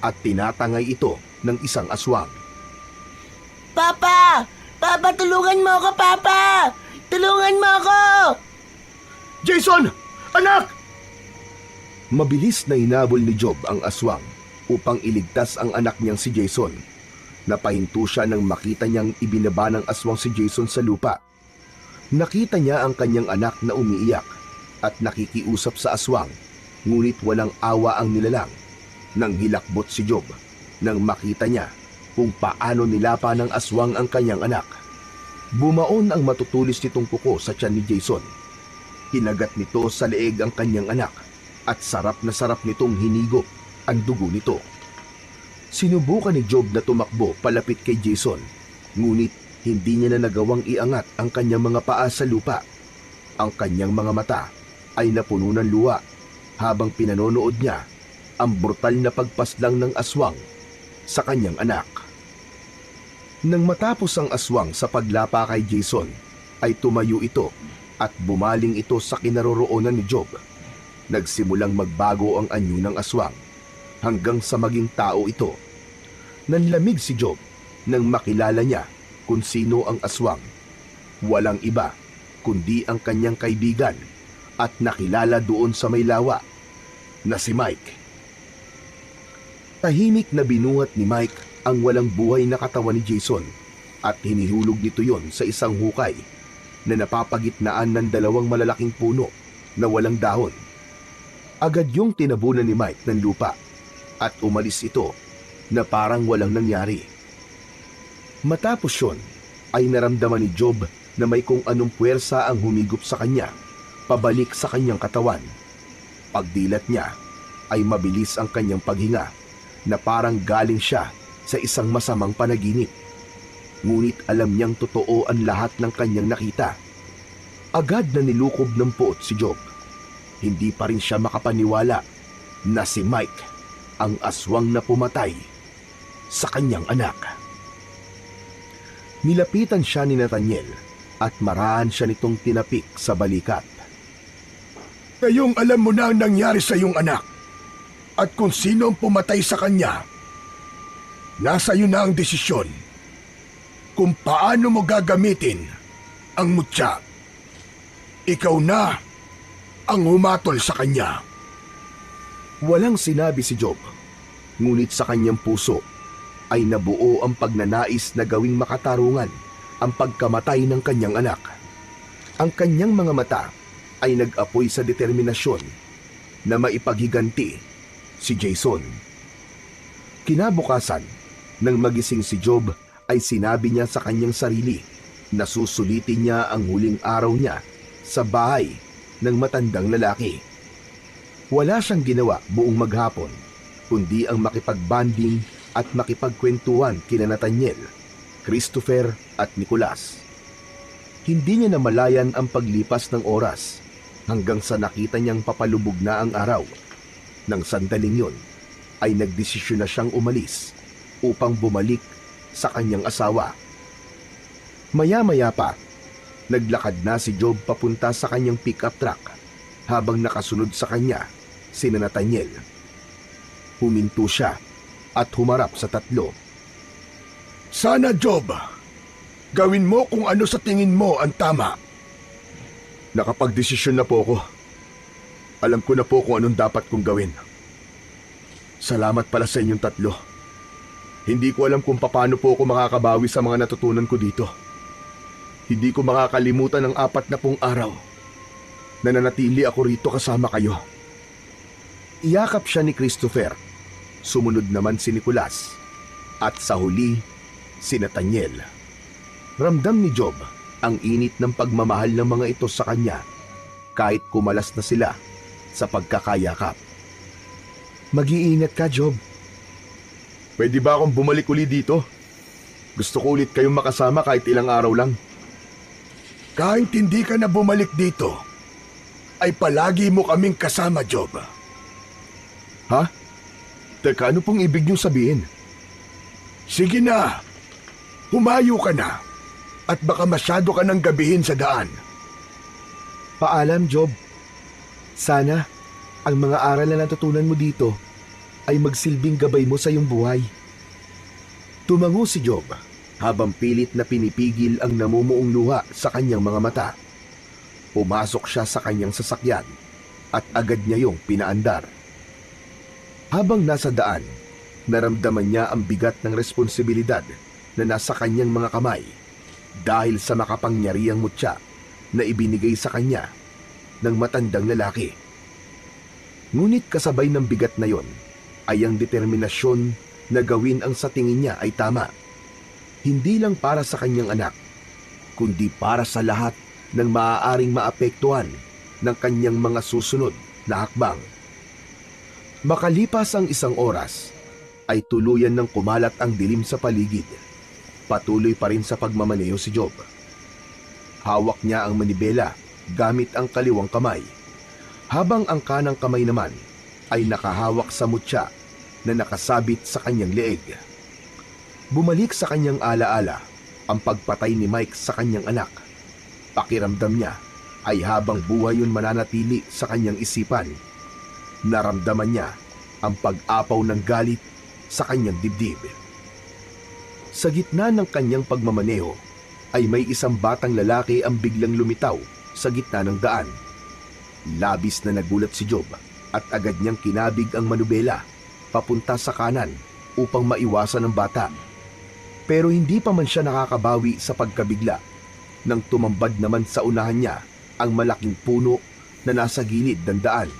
at tinatangay ito ng isang aswang. Papa! Papa, tulungan mo ako, Papa! Tulungan mo ako! Jason! Anak! Mabilis na inabol ni Job ang aswang upang iligtas ang anak niyang si Jason. Napahinto siya nang makita niyang ibinaba ng aswang si Jason sa lupa. Nakita niya ang kanyang anak na umiiyak at nakikiusap sa aswang, ngunit walang awa ang nilalang. Nang hilakbot si Job nang makita niya kung paano nilapa ng aswang ang kanyang anak. Bumaon ang matutulis nitong kuko sa tiyan ni Jason. Hinagat nito sa leeg ang kanyang anak at sarap na sarap nitong hinigop ang dugo nito. Sinubukan ni Job na tumakbo palapit kay Jason, ngunit hindi niya na nagawang iangat ang kanyang mga paa sa lupa. Ang kanyang mga mata ay napuno ng luha habang pinanonood niya ang brutal na pagpaslang ng aswang sa kanyang anak. Nang matapos ang aswang sa paglapa kay Jason, ay tumayo ito at bumaling ito sa kinaroroonan ni Job. Nagsimulang magbago ang anyo ng aswang hanggang sa maging tao ito. Nanlamig si Job nang makilala niya kung sino ang aswang. Walang iba kundi ang kanyang kaibigan at nakilala doon sa may lawa na si Mike. Tahimik na binuhat ni Mike ang walang buhay na katawan ni Jason at hinihulog nito yon sa isang hukay na napapagitnaan ng dalawang malalaking puno na walang dahon. Agad yung tinabunan ni Mike ng lupa at umalis ito na parang walang nangyari. Matapos yun, ay naramdaman ni Job na may kung anong puwersa ang humigop sa kanya, pabalik sa kanyang katawan. Pagdilat niya, ay mabilis ang kanyang paghinga na parang galing siya sa isang masamang panaginip. Ngunit alam niyang totoo ang lahat ng kanyang nakita. Agad na nilukob ng puot si Job. Hindi pa rin siya makapaniwala na si Mike ang aswang na pumatay sa kanyang anak. Nilapitan siya ni Nathaniel at marahan siya nitong tinapik sa balikat. Ngayong alam mo na ang nangyari sa iyong anak at kung sino ang pumatay sa kanya. Nasa iyo na ang desisyon kung paano mo gagamitin ang mutya. Ikaw na ang humatol sa kanya. Walang sinabi si Job, ngunit sa kanyang puso ay nabuo ang pagnanais na gawing makatarungan ang pagkamatay ng kanyang anak. Ang kanyang mga mata ay nag-apoy sa determinasyon na maipaghiganti si Jason. Kinabukasan, nang magising si Job, ay sinabi niya sa kanyang sarili na susulitin niya ang huling araw niya sa bahay ng matandang lalaki. Wala siyang ginawa buong maghapon, kundi ang makipagbanding at makipagkwentuhan kina Nathaniel, Christopher at Nicolas. Hindi niya namalayan ang paglipas ng oras hanggang sa nakita niyang papalubog na ang araw. Nang sandaling yun, ay nagdesisyon na siyang umalis upang bumalik sa kanyang asawa. Maya-maya pa, naglakad na si Job papunta sa kanyang pickup truck habang nakasunod sa kanya si Nathaniel. Huminto siya at humarap sa tatlo. Sana, Job, gawin mo kung ano sa tingin mo ang tama. Nakapagdesisyon na po ako. Alam ko na po kung anong dapat kong gawin. Salamat pala sa inyong tatlo. Hindi ko alam kung paano po ako makakabawi sa mga natutunan ko dito. Hindi ko makakalimutan ang 40 araw na nanatili ako rito kasama kayo. Iyakap siya ni Christopher. Sumunod naman si Nicolas. At sa huli, si Nathaniel. Ramdam ni Job ang init ng pagmamahal ng mga ito sa kanya kahit kumalas na sila sa pagkakayakap. Mag-iingat ka, Job. Pwede ba akong bumalik uli dito? Gusto ko ulit kayong makasama kahit ilang araw lang. Kahit hindi ka na bumalik dito, ay palagi mo kaming kasama, Job. Ha? Teka, ano pong ibig niyong sabihin? Sige na, humayo ka na at baka masyado ka nang gabihin sa daan. Paalam, Job. Sana ang mga aral na natutunan mo dito ay magsilbing gabay mo sa iyong buhay. Tumango si Job habang pilit na pinipigil ang namumuong luha sa kanyang mga mata. Pumasok siya sa kanyang sasakyan at agad niya yung pinaandar. Habang nasa daan, naramdaman niya ang bigat ng responsibilidad na nasa kanyang mga kamay dahil sa makapangyarihang mutya na ibinigay sa kanya ng matandang lalaki. Ngunit kasabay ng bigat na yon ay ang determinasyon na gawin ang sa tingin niya ay tama. Hindi lang para sa kanyang anak, kundi para sa lahat ng maaaring maapektuhan ng kanyang mga susunod na hakbang. Makalipas ang isang oras, ay tuluyan ng kumalat ang dilim sa paligid. Patuloy pa rin sa pagmamaneho si Job. Hawak niya ang manibela gamit ang kaliwang kamay, habang ang kanang kamay naman ay nakahawak sa mutya na nakasabit sa kanyang leeg. Bumalik sa kanyang alaala ang pagpatay ni Mike sa kanyang anak. Pakiramdam niya ay habang buhay yun mananatili sa kanyang isipan. Naramdaman niya ang pag-apaw ng galit sa kanyang dibdib. Sa gitna ng kanyang pagmamaneho ay may isang batang lalaki ang biglang lumitaw sa gitna ng daan. Labis na nagulat si Job at agad niyang kinabig ang manubela papunta sa kanan upang maiwasan ng bata. Pero hindi pa man siya nakakabawi sa pagkabigla nang tumambad naman sa unahan niya ang malaking puno na nasa gilid ng daan.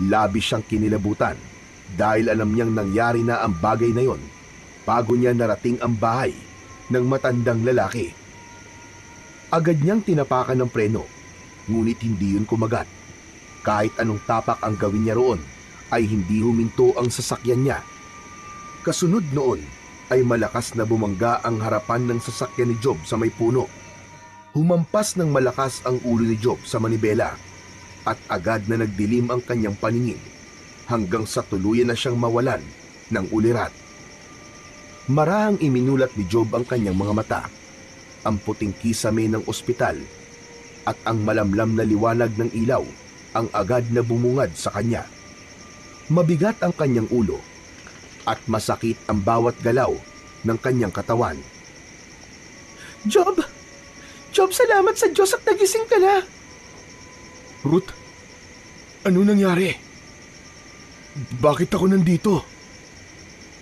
Labis siyang kinilabutan dahil alam niyang nangyari na ang bagay na yon bago niya narating ang bahay ng matandang lalaki. Agad niyang tinapakan ng preno, ngunit hindi yun kumagat. Kahit anong tapak ang gawin niya roon, ay hindi huminto ang sasakyan niya. Kasunod noon ay malakas na bumangga ang harapan ng sasakyan ni Job sa may puno. Humampas ng malakas ang ulo ni Job sa manibela at agad na nagdilim ang kanyang paningin hanggang sa tuluyan na siyang mawalan ng ulirat. Marahang iminulat ni Job ang kanyang mga mata, ang puting kisame ng ospital at ang malamlam na liwanag ng ilaw ang agad na bumungad sa kanya. Mabigat ang kanyang ulo at masakit ang bawat galaw ng kanyang katawan. Job! Job, salamat sa Diyos at nagising ka na. Ruth, ano nangyari? Bakit ako nandito?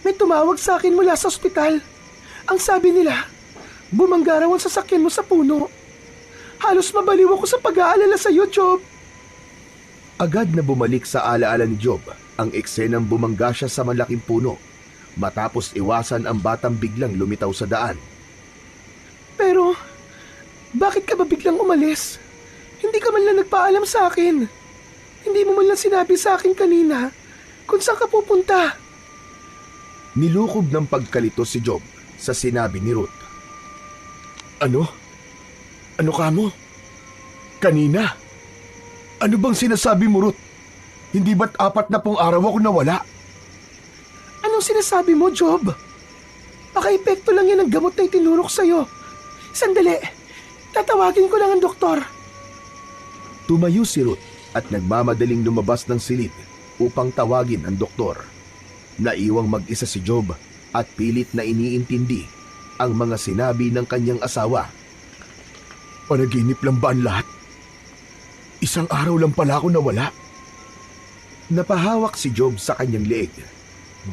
May tumawag sa akin mula sa ospital. Ang sabi nila, bumangga raw ang sasakyan mo sa puno. Halos mabaliw ako sa pag-aalala sa iyo, Job. Agad na bumalik sa alaala ni Job ang eksenang bumangga siya sa malaking puno matapos iwasan ang batang biglang lumitaw sa daan. Pero, bakit ka ba biglang umalis? Hindi ka man lang nagpaalam sa akin. Hindi mo man lang sinabi sa akin kanina kung saan ka pupunta. Nilukob ng pagkalito si Job sa sinabi ni Ruth. Ano? Ano ka mo? Kanina? Ano bang sinasabi mo, Ruth? Hindi ba't 40 araw ako nawala? Anong sinasabi mo, Job? Baka epekto lang yan ng gamot na itinurok sa'yo. Sandali, tatawagin ko lang ang doktor. Tumayo si Ruth at nagmamadaling lumabas ng silid upang tawagin ang doktor. Naiwang mag-isa si Job at pilit na iniintindi ang mga sinabi ng kanyang asawa. Panaginip lang ba ang lahat? Isang araw lang pala ako nawala. Napahawak si Job sa kanyang leeg.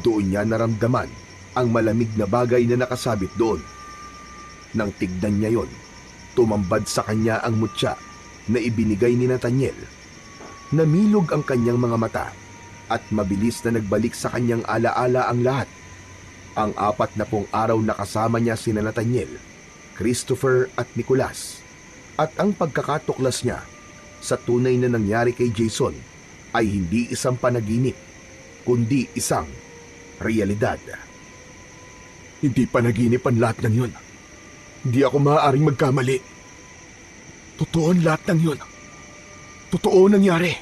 Doon niya naramdaman ang malamig na bagay na nakasabit doon. Nang tignan niya yon, tumambad sa kanya ang mutya na ibinigay ni Nathaniel. Namilog ang kanyang mga mata at mabilis na nagbalik sa kanyang alaala ang lahat. Ang 40 araw na kasama niya sina Nathaniel, Christopher at Nicholas. At ang pagkakatuklas niya sa tunay na nangyari kay Jason ay hindi isang panaginip, kundi isang realidad. Hindi panaginip ang lahat ng yun. Hindi ako maaaring magkamali. Totoo ang lahat ng yun. Totoo nangyari.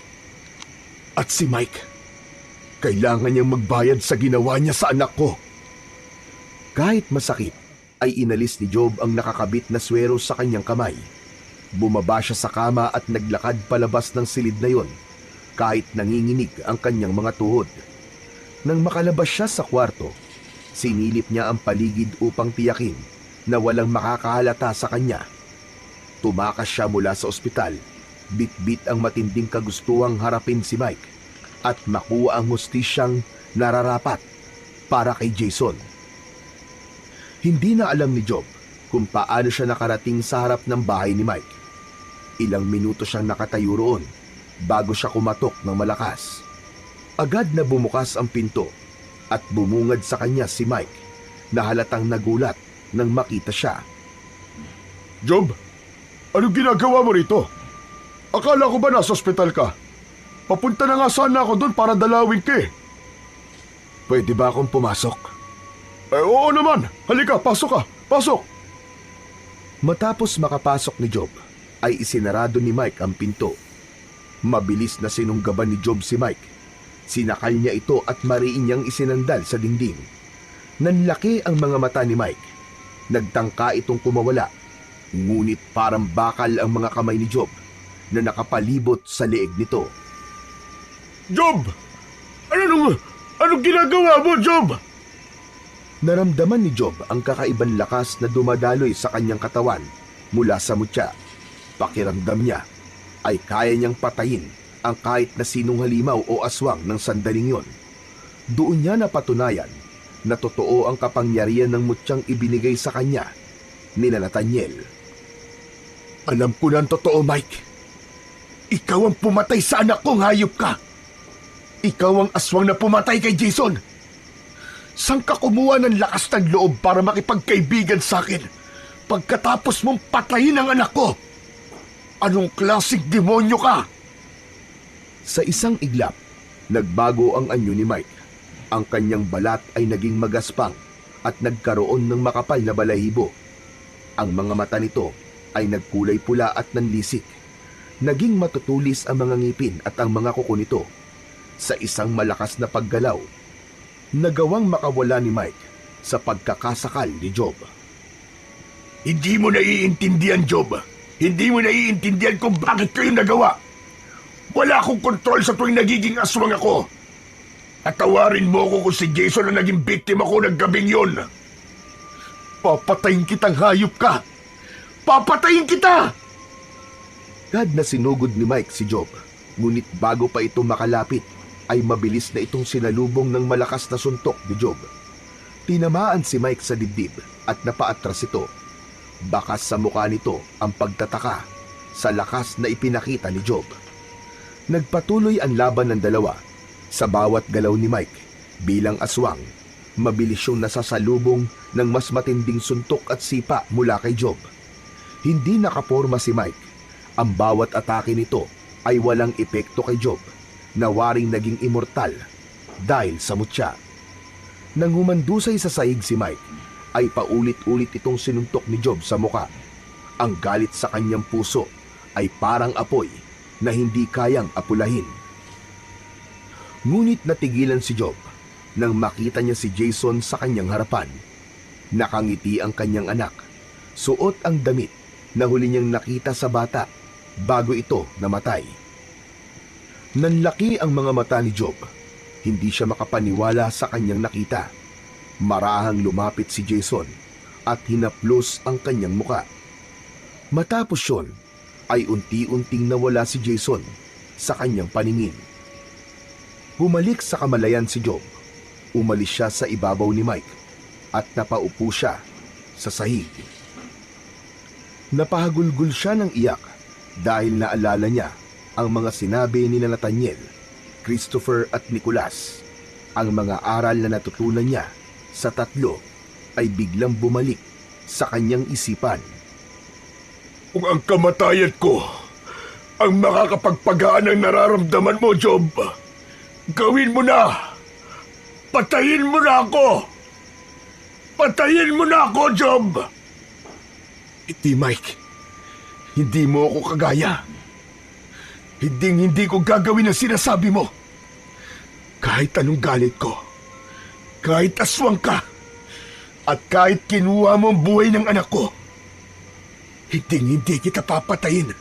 At si Mike, kailangan niyang magbayad sa ginawa niya sa anak ko. Kahit masakit, ay inalis ni Job ang nakakabit na swero sa kanyang kamay. Bumaba siya sa kama at naglakad palabas ng silid na yon, kahit nanginginig ang kanyang mga tuhod. Nang makalabas siya sa kwarto, sinilip niya ang paligid upang tiyakin na walang makakahalata sa kanya. Tumakas siya mula sa ospital, bit-bit ang matinding kagustuhang harapin si Mike at makuha ang hustisyang nararapat para kay Jason. Hindi na alam ni Job kung paano siya nakarating sa harap ng bahay ni Mike. Ilang minuto siyang nakatayo roon bago siya kumatok ng malakas. Agad na bumukas ang pinto at bumungad sa kanya si Mike na halatang nagulat nang makita siya. Job, anong ginagawa mo rito? Akala ko ba nasa ospital ka? Papunta na nga sana ako doon para dalawin ka eh. Pwede ba akong pumasok? Oo naman. Halika, pasok ka. Pasok. Matapos makapasok ni Job, ay isinarado ni Mike ang pinto. Mabilis na sinunggaban ni Job si Mike. Sinakal niya ito at mariin niyang isinandal sa dingding. Nanlaki ang mga mata ni Mike. Nagtangka itong kumawala. Ngunit parang bakal ang mga kamay ni Job na nakapalibot sa leeg nito. Job! Anong ginagawa mo, Job? Naramdaman ni Job ang kakaibang lakas na dumadaloy sa kanyang katawan mula sa mutya. Pakiramdam niya ay kaya niyang patayin ang kahit na sinong halimaw o aswang ng sandaling yon. Doon niya napatunayan na totoo ang kapangyarihan ng mutyang ibinigay sa kanya ni Nathaniel. Alam ko na ang totoo, Mike. Ikaw ang pumatay sa anak kong hayop ka. Ikaw ang aswang na pumatay kay Jason. Saan ka kumuha ng lakas ng loob para makipagkaibigan sa akin pagkatapos mong patayin ang anak ko? Anong klaseng demonyo ka? Sa isang iglap, nagbago ang anyo ni Mike. Ang kanyang balat ay naging magaspang at nagkaroon ng makapal na balahibo. Ang mga mata nito ay nagkulay pula at nanlisik. Naging matutulis ang mga ngipin at ang mga kuko nito. Sa isang malakas na paggalaw, nagawang makawala ni Mike sa pagkakasakal ni Job. Hindi mo naiintindihan, Job. Hindi mo naiintindihan kung bakit kayo nagawa. Wala akong kontrol sa tuwing nagiging aswang ako. Atawarin mo ko kung si Jason ang naging biktima ko ng gabing yon. Papatayin kitang hayop ka! Papatayin kita! Agad na sinugod ni Mike si Job, ngunit bago pa ito makalapit, ay mabilis na itong sinalubong ng malakas na suntok ni Job. Tinamaan si Mike sa dibdib at napaatras ito. Bakas sa mukha nito ang pagtataka sa lakas na ipinakita ni Job. Nagpatuloy ang laban ng dalawa. Sa bawat galaw ni Mike bilang aswang, mabilis siyang nasasalubong ng mas matinding suntok at sipa mula kay Job. Hindi nakaporma si Mike. Ang bawat atake nito ay walang epekto kay Job, na waring naging immortal dahil sa mutya. Nang humandusay sa sahig si Mike, ay paulit-ulit itong sinuntok ni Job sa muka. Ang galit sa kanyang puso ay parang apoy na hindi kayang apulahin. Ngunit natigilan si Job nang makita niya si Jason sa kanyang harapan. Nakangiti ang kanyang anak. Suot ang damit na huli niyang nakita sa bata bago ito namatay. Nanlaki ang mga mata ni Job. Hindi siya makapaniwala sa kanyang nakita. Marahang lumapit si Jason at hinaplos ang kanyang muka. Matapos yun, ay unti-unting nawala si Jason sa kanyang paningin. Bumalik sa kamalayan si Job. Umalis siya sa ibabaw ni Mike at napaupo siya sa sahig. Napahagulgul siya ng iyak dahil naalala niya ang mga sinabi ni Nathaniel, Christopher at Nicholas. Ang mga aral na natutunan niya sa tatlo ay biglang bumalik sa kanyang isipan. Kung ang kamatayan ko ang makakapagpagaan ng nararamdaman mo, Job, gawin mo na! Patayin mo na ako! Patayin mo na ako, Job! Hindi, Mike. Hindi mo ako kagaya. Hindi ko gagawin ang sinasabi mo. Kahit anong galit ko, kahit aswang ka, at kahit kinuha mo ang buhay ng anak ko, hindi kita papatayin.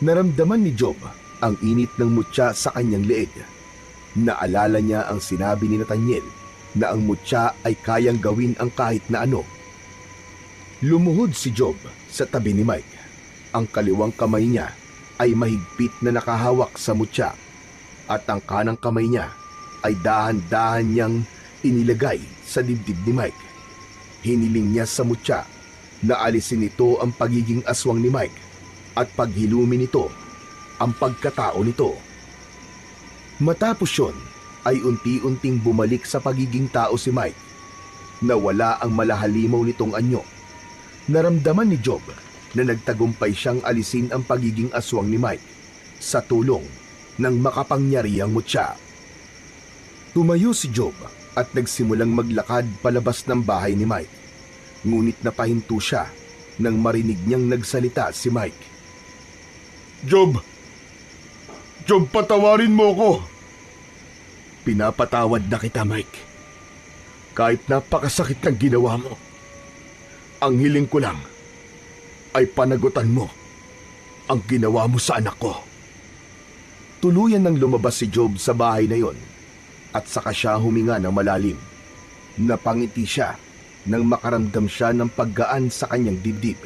Naramdaman ni Job ang init ng mutya sa kanyang leeg. Naalala niya ang sinabi ni Nathaniel na ang mutya ay kayang gawin ang kahit na ano. Lumuhod si Job sa tabi ni Mike. Ang kaliwang kamay niya ay mahigpit na nakahawak sa mutya at ang kanang kamay niya ay dahan-dahan niyang inilagay sa dibdib ni Mike. Hiniling niya sa mutya na alisin nito ang pagiging aswang ni Mike at paghilumin nito ang pagkatao nito. Matapos yun, ay unti-unting bumalik sa pagiging tao si Mike. Nawala ang malahalimaw nitong anyo. Naramdaman ni Job na nagtagumpay siyang alisin ang pagiging aswang ni Mike sa tulong ng makapangyarihang mutya. Tumayo si Job at nagsimulang maglakad palabas ng bahay ni Mike. Ngunit napahinto siya nang marinig niyang nagsalita si Mike. Job, patawarin mo ko. Pinapatawad na kita, Mike. Kahit napakasakit ng ginawa mo. Ang hiling ko lang ay panagutan mo ang ginawa mo sa anak ko. Tuluyan nang lumabas si Job sa bahay na yon at saka siya huminga ng malalim. Napangiti siya nang makaramdam siya ng paggaan sa kanyang dibdib.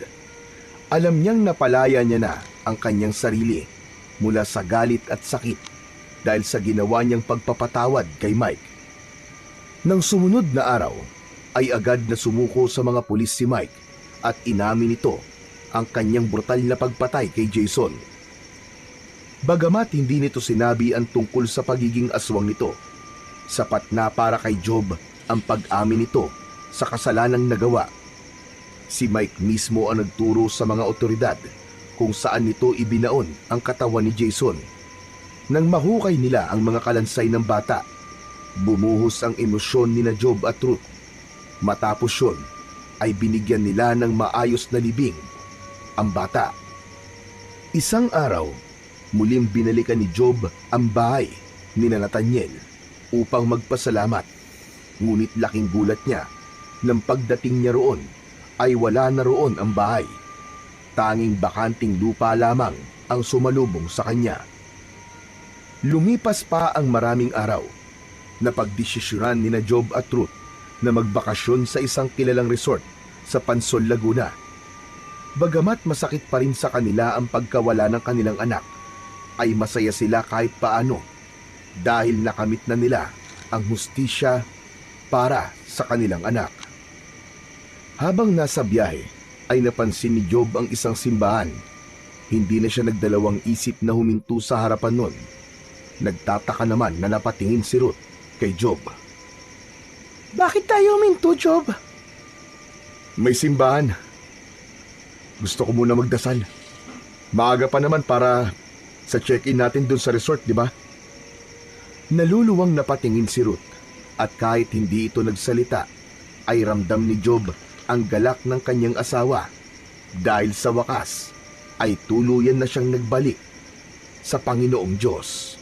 Alam niyang napalaya niya na ang kanyang sarili mula sa galit at sakit dahil sa ginawa niyang pagpapatawad kay Mike. Nang sumunod na araw, ay agad na sumuko sa mga pulis si Mike at inamin nito ang kanyang brutal na pagpatay kay Jason. Bagamat hindi nito sinabi ang tungkol sa pagiging aswang nito, sapat na para kay Job ang pag-amin nito sa kasalanang nagawa. Si Mike mismo ang nagturo sa mga otoridad kung saan nito ibinaon ang katawan ni Jason. Nang mahukay nila ang mga kalansay ng bata, bumuhos ang emosyon ni na Job at Ruth. Matapos yun, ay binigyan nila ng maayos na libing ang bata. Isang araw, muling binalikan ni Job ang bahay ni Nathaniel upang magpasalamat. Ngunit laking gulat niya nang pagdating niya roon ay wala na roon ang bahay. Tanging bakanting lupa lamang ang sumalubong sa kanya. Lumipas pa ang maraming araw. Napagdesisyonan ni na Job at Ruth na magbakasyon sa isang kilalang resort sa Pansol, Laguna. Bagamat masakit pa rin sa kanila ang pagkawala ng kanilang anak, ay masaya sila kahit paano dahil nakamit na nila ang hustisya para sa kanilang anak. Habang nasa biyahe, ay napansin ni Job ang isang simbahan. Hindi na siya nagdalawang isip na huminto sa harapan nun. Nagtataka naman na napatingin si Ruth kay Job. Bakit tayo huminto, Job? May simbahan. Gusto ko muna magdasal. Maaga pa naman para sa check-in natin dun sa resort, di ba? Naluluwang napatingin si Ruth at kahit hindi ito nagsalita, ay ramdam ni Job ang galak ng kanyang asawa dahil sa wakas ay tuluyan na siyang nagbalik sa Panginoong Diyos.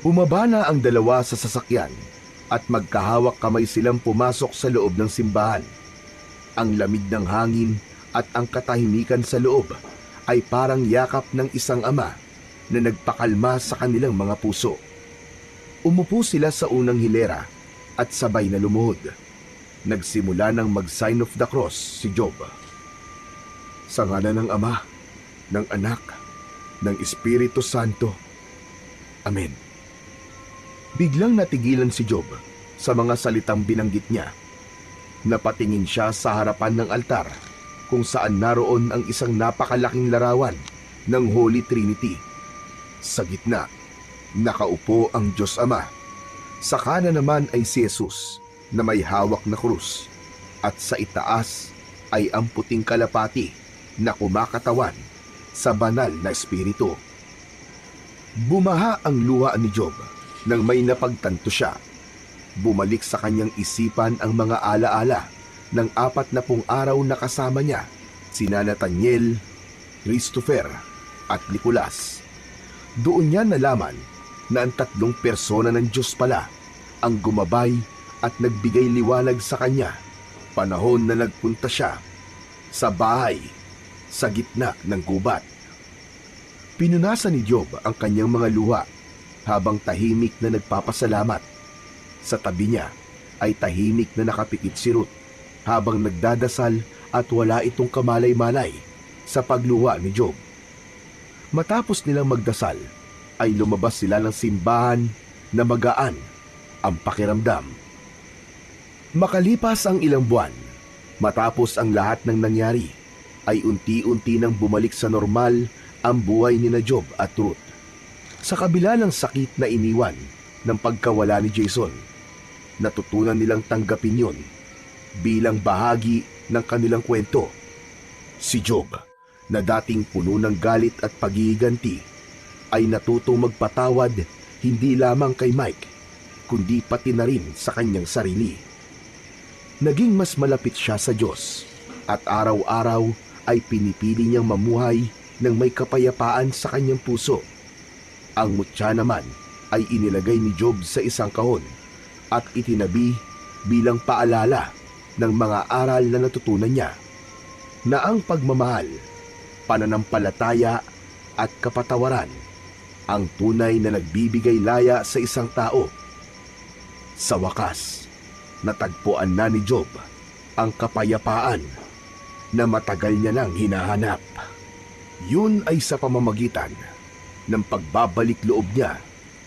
Bumaba na ang dalawa sa sasakyan at magkahawak kamay silang pumasok sa loob ng simbahan. Ang lamig ng hangin at ang katahimikan sa loob ay parang yakap ng isang ama na nagpakalma sa kanilang mga puso. Umupo sila sa unang hilera at sabay na lumuhod. Nagsimula ng mag-sign of the cross si Job. Sa ngalan ng Ama, ng Anak, ng Espiritu Santo. Amen. Biglang natigilan si Job sa mga salitang binanggit niya. Napatingin siya sa harapan ng altar kung saan naroon ang isang napakalaking larawan ng Holy Trinity. Sa gitna, nakaupo ang Diyos Ama. Sa kanan naman ay si Jesus na may hawak na krus at sa itaas ay ang puting kalapati na kumakatawan sa banal na espiritu. Bumaha ang luha ni Job nang may napagtanto siya. Bumalik sa kanyang isipan ang mga alaala ng 40 araw na kasama niya sina Nathaniel, Christopher at Nicolas. Doon niya nalaman na ang 3 persona ng Diyos pala ang gumabay at nagbigay liwanag sa kanya panahon na nagpunta siya sa bahay sa gitna ng gubat. Pinunasan ni Job ang kanyang mga luha habang tahimik na nagpapasalamat. Sa tabi niya ay tahimik na nakapikit si Ruth habang nagdadasal at wala itong kamalay-malay sa pagluha ni Job. Matapos nilang magdasal ay lumabas sila ng simbahan na magaan ang pakiramdam. Makalipas ang ilang buwan, matapos ang lahat ng nangyari, ay unti-unti nang bumalik sa normal ang buhay ni na Job at Ruth. Sa kabila ng sakit na iniwan ng pagkawala ni Jason, natutunan nilang tanggapin yon bilang bahagi ng kanilang kwento. Si Job, na dating puno ng galit at paghihiganti, ay natutong magpatawad hindi lamang kay Mike, kundi pati na rin sa kanyang sarili. Naging mas malapit siya sa Diyos at araw-araw ay pinipili niyang mamuhay ng may kapayapaan sa kanyang puso. Ang mutya naman ay inilagay ni Job sa isang kahon at itinabi bilang paalala ng mga aral na natutunan niya, na ang pagmamahal, pananampalataya at kapatawaran ang tunay na nagbibigay laya sa isang tao. Sa wakas, natagpuan na ni Job ang kapayapaan na matagal niya nang hinahanap. Yun ay sa pamamagitan ng pagbabalik loob niya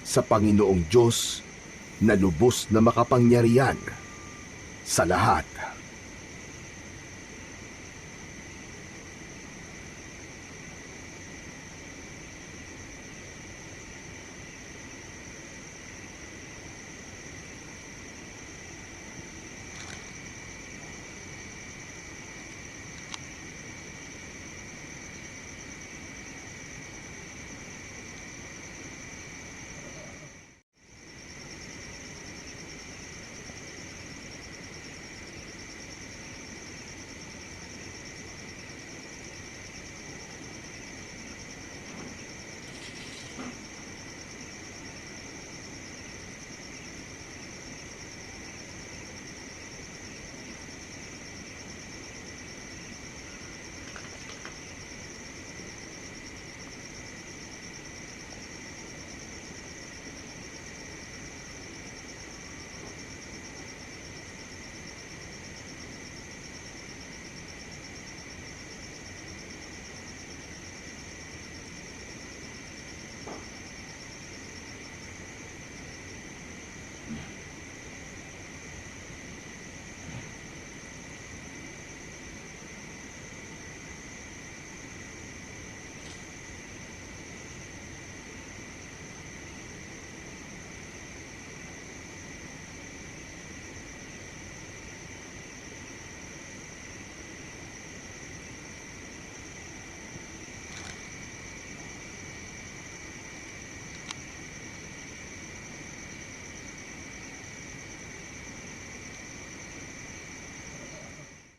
sa Panginoong Diyos na lubos na makapangyarihan sa lahat.